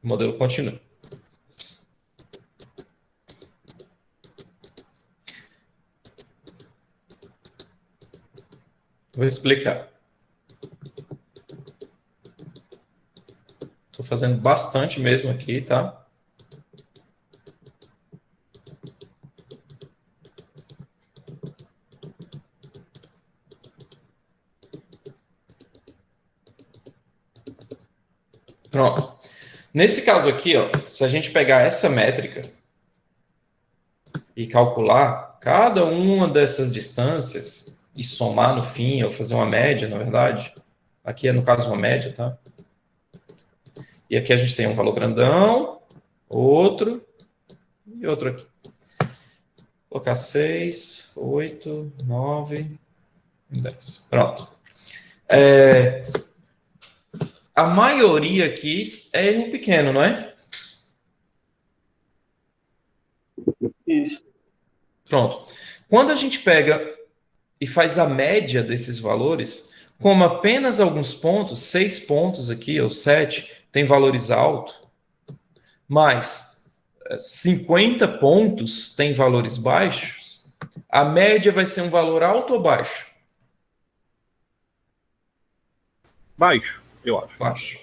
O modelo continua. Vou explicar. Estou fazendo bastante mesmo aqui, tá? Pronto. Nesse caso aqui, ó, se a gente pegar essa métrica e calcular cada uma dessas distâncias e somar no fim, ou fazer uma média, na verdade. Aqui é, no caso, uma média, tá? E aqui a gente tem um valor grandão, outro e outro aqui. Vou colocar 6, 8, 9, 10. Pronto. A maioria aqui é erro pequeno, não é? Isso. Pronto. Quando a gente pega e faz a média desses valores, como apenas alguns pontos, 6 pontos aqui, ou 7, tem valores altos, mas 50 pontos tem valores baixos, a média vai ser um valor alto ou baixo? Baixo, eu acho. Baixo.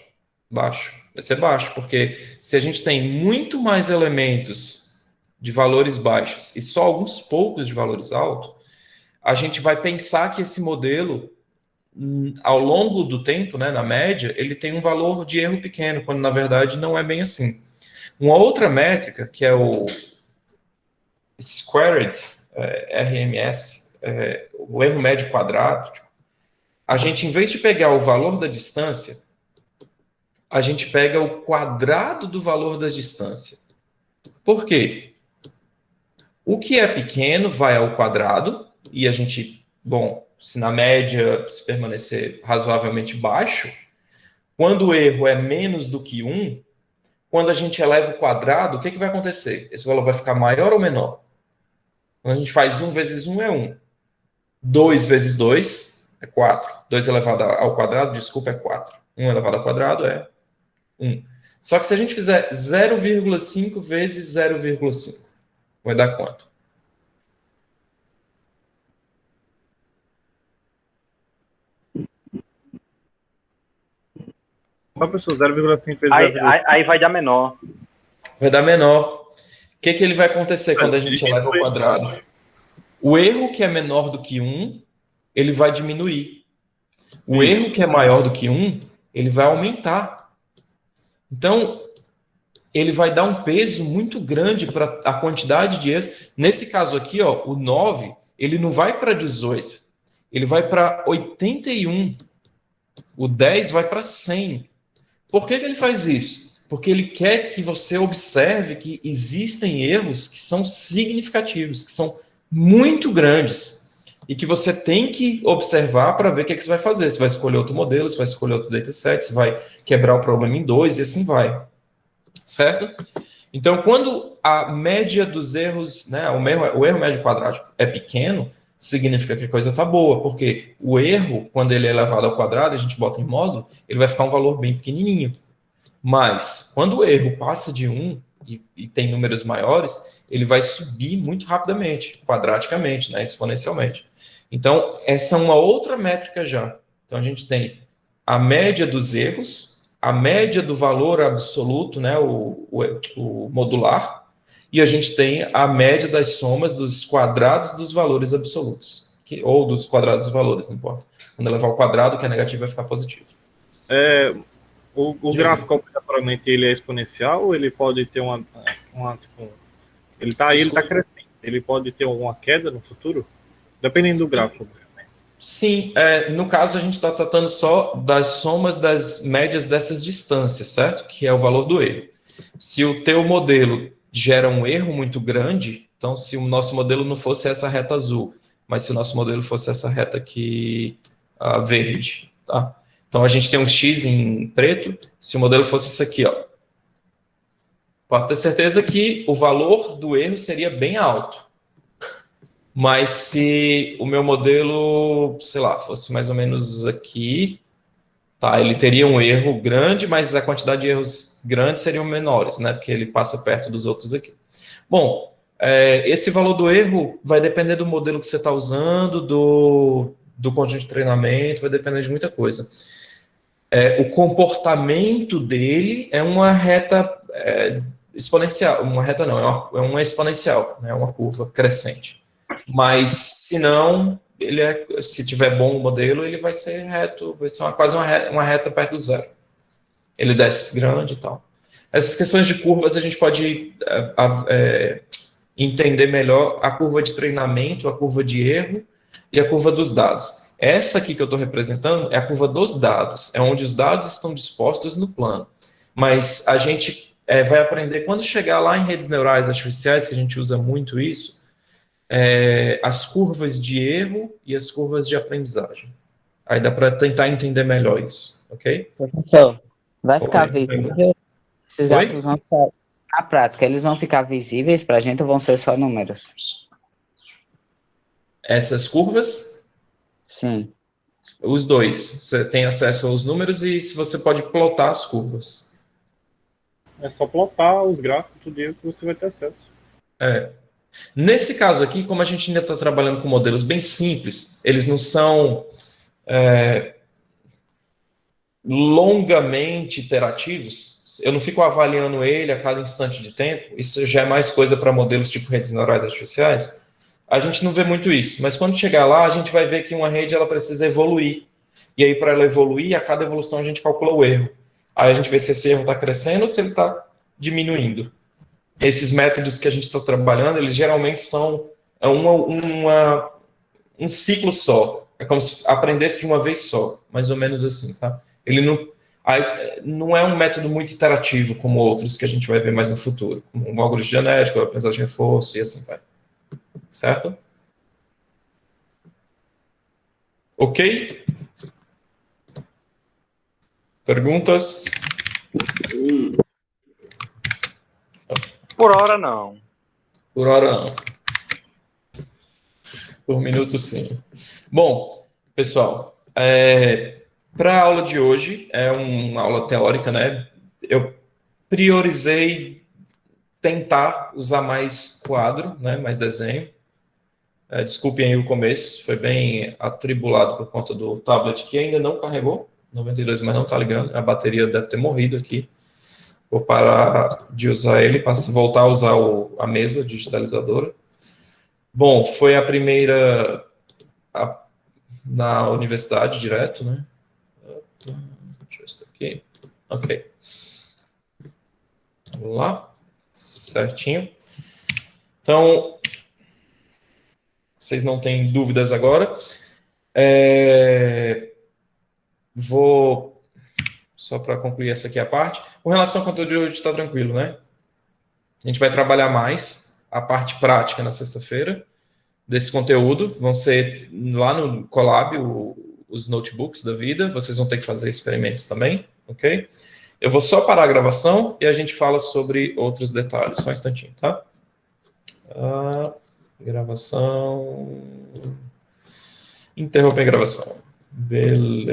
Baixo. Vai ser baixo, porque se a gente tem muito mais elementos de valores baixos e só alguns poucos de valores altos, a gente vai pensar que esse modelo, ao longo do tempo, né, na média, ele tem um valor de erro pequeno, quando na verdade não é bem assim. Uma outra métrica, que é o Squared, RMS, o erro médio quadrado, a gente, em vez de pegar o valor da distância, a gente pega o quadrado do valor da distância. Por quê? O que é pequeno vai ao quadrado, e a gente, bom, se na média se permanecer razoavelmente baixo, quando o erro é menos do que 1, quando a gente eleva o quadrado, o que vai acontecer? Esse valor vai ficar maior ou menor? Quando a gente faz 1 vezes 1 é 1. 2 vezes 2 é 4. 2 elevado ao quadrado, desculpa, é 4. 1 elevado ao quadrado é 1. Só que se a gente fizer 0,5 vezes 0,5, vai dar quanto? Só pessoa, 0,5 vezes Aí vai dar menor. Vai dar menor. O que ele vai acontecer quando a gente eleva ao quadrado? O erro que é menor do que 1, ele vai diminuir. O erro que é maior do que 1, ele vai aumentar. Então, ele vai dar um peso muito grande para a quantidade de erros. Nesse caso aqui, ó, o 9, ele não vai para 18, ele vai para 81. O 10 vai para 100. Por que ele faz isso? Porque ele quer que você observe que existem erros que são significativos, que são muito grandes, e que você tem que observar para ver o que você vai fazer. Você vai escolher outro modelo, você vai escolher outro dataset, você vai quebrar o problema em 2 e assim vai. Certo? Então, quando a média dos erros, né, o erro médio quadrático é pequeno, significa que a coisa está boa, porque o erro, quando ele é elevado ao quadrado, a gente bota em módulo, ele vai ficar um valor bem pequenininho. Mas, quando o erro passa de 1 e tem números maiores, ele vai subir muito rapidamente, quadraticamente, né, exponencialmente. Então, essa é uma outra métrica já. Então, a gente tem a média dos erros, a média do valor absoluto, né, o modular, e a gente tem a média das somas dos quadrados dos valores absolutos, ou dos quadrados dos valores, não importa. Quando levar ao quadrado, o que é negativo vai ficar positivo. O gráfico, obrigatoriamente, ele é exponencial ou ele pode ter tipo, ele está crescendo, ele pode ter alguma queda no futuro? Dependendo do gráfico. Sim, no caso a gente está tratando só das somas das médias dessas distâncias, certo? Que é o valor do erro. Se o teu modelo gera um erro muito grande, então se o nosso modelo não fosse essa reta azul, mas se o nosso modelo fosse essa reta aqui verde, tá? Então a gente tem um X em preto, se o modelo fosse isso aqui, ó, pode ter certeza que o valor do erro seria bem alto. Mas se o meu modelo, sei lá, fosse mais ou menos aqui, tá, ele teria um erro grande, mas a quantidade de erros grandes seriam menores, né? Porque ele passa perto dos outros aqui. Bom, esse valor do erro vai depender do modelo que você está usando, do conjunto de treinamento, vai depender de muita coisa. O comportamento dele é uma reta exponencial, uma reta não, é uma exponencial, né? Uma curva crescente. Mas, se não, se tiver bom o modelo, ele vai ser reto, vai ser quase uma reta perto do zero. Ele desce grande e tal. Essas questões de curvas a gente pode entender melhor a curva de treinamento, a curva de erro e a curva dos dados. Essa aqui que eu estou representando é a curva dos dados, é onde os dados estão dispostos no plano. Mas a gente vai aprender, quando chegar lá em redes neurais artificiais, que a gente usa muito isso, as curvas de erro e as curvas de aprendizagem. Aí dá para tentar entender melhor isso, ok? Professor, vai ficar visível? Esses dados vão ficar, na prática, eles vão ficar visíveis para a gente ou vão ser só números? Essas curvas? Sim. Os dois. Você tem acesso aos números e você pode plotar as curvas. É só plotar os gráficos do dia que você vai ter acesso. Nesse caso aqui, como a gente ainda está trabalhando com modelos bem simples, eles não são longamente iterativos, eu não fico avaliando ele a cada instante de tempo, isso já é mais coisa para modelos tipo redes neurais artificiais, a gente não vê muito isso, mas quando chegar lá, a gente vai ver que uma rede ela precisa evoluir, e aí para ela evoluir, a cada evolução a gente calcula o erro. Aí a gente vê se esse erro está crescendo ou se ele está diminuindo. Esses métodos que a gente está trabalhando, eles geralmente são um ciclo só. É como se aprendesse de uma vez só, mais ou menos assim, tá? Ele não é um método muito interativo como outros que a gente vai ver mais no futuro, como o algoritmo genético, a aprendizagem de reforço e assim vai. Certo? Ok? Perguntas? Por hora, não. Por hora, não. Por minuto, sim. Bom, pessoal, para a aula de hoje, é uma aula teórica, né? Eu priorizei tentar usar mais quadro, né? Mais desenho. Desculpem aí o começo, foi bem atribulado por conta do tablet que ainda não carregou, 92, mas não está ligando, a bateria deve ter morrido aqui. Vou parar de usar ele para voltar a usar a mesa digitalizadora. Bom, foi a primeira na universidade direto, né? Deixa eu aqui. Ok. Vamos lá. Certinho. Então, vocês não têm dúvidas agora. Vou, só para concluir essa aqui a parte, com relação ao conteúdo de hoje está tranquilo, né? A gente vai trabalhar mais a parte prática na sexta-feira desse conteúdo, vão ser lá no Colab, os notebooks da vida, vocês vão ter que fazer experimentos também, ok? Eu vou só parar a gravação e a gente fala sobre outros detalhes, só um instantinho, tá? Gravação... Interromper a gravação. Beleza.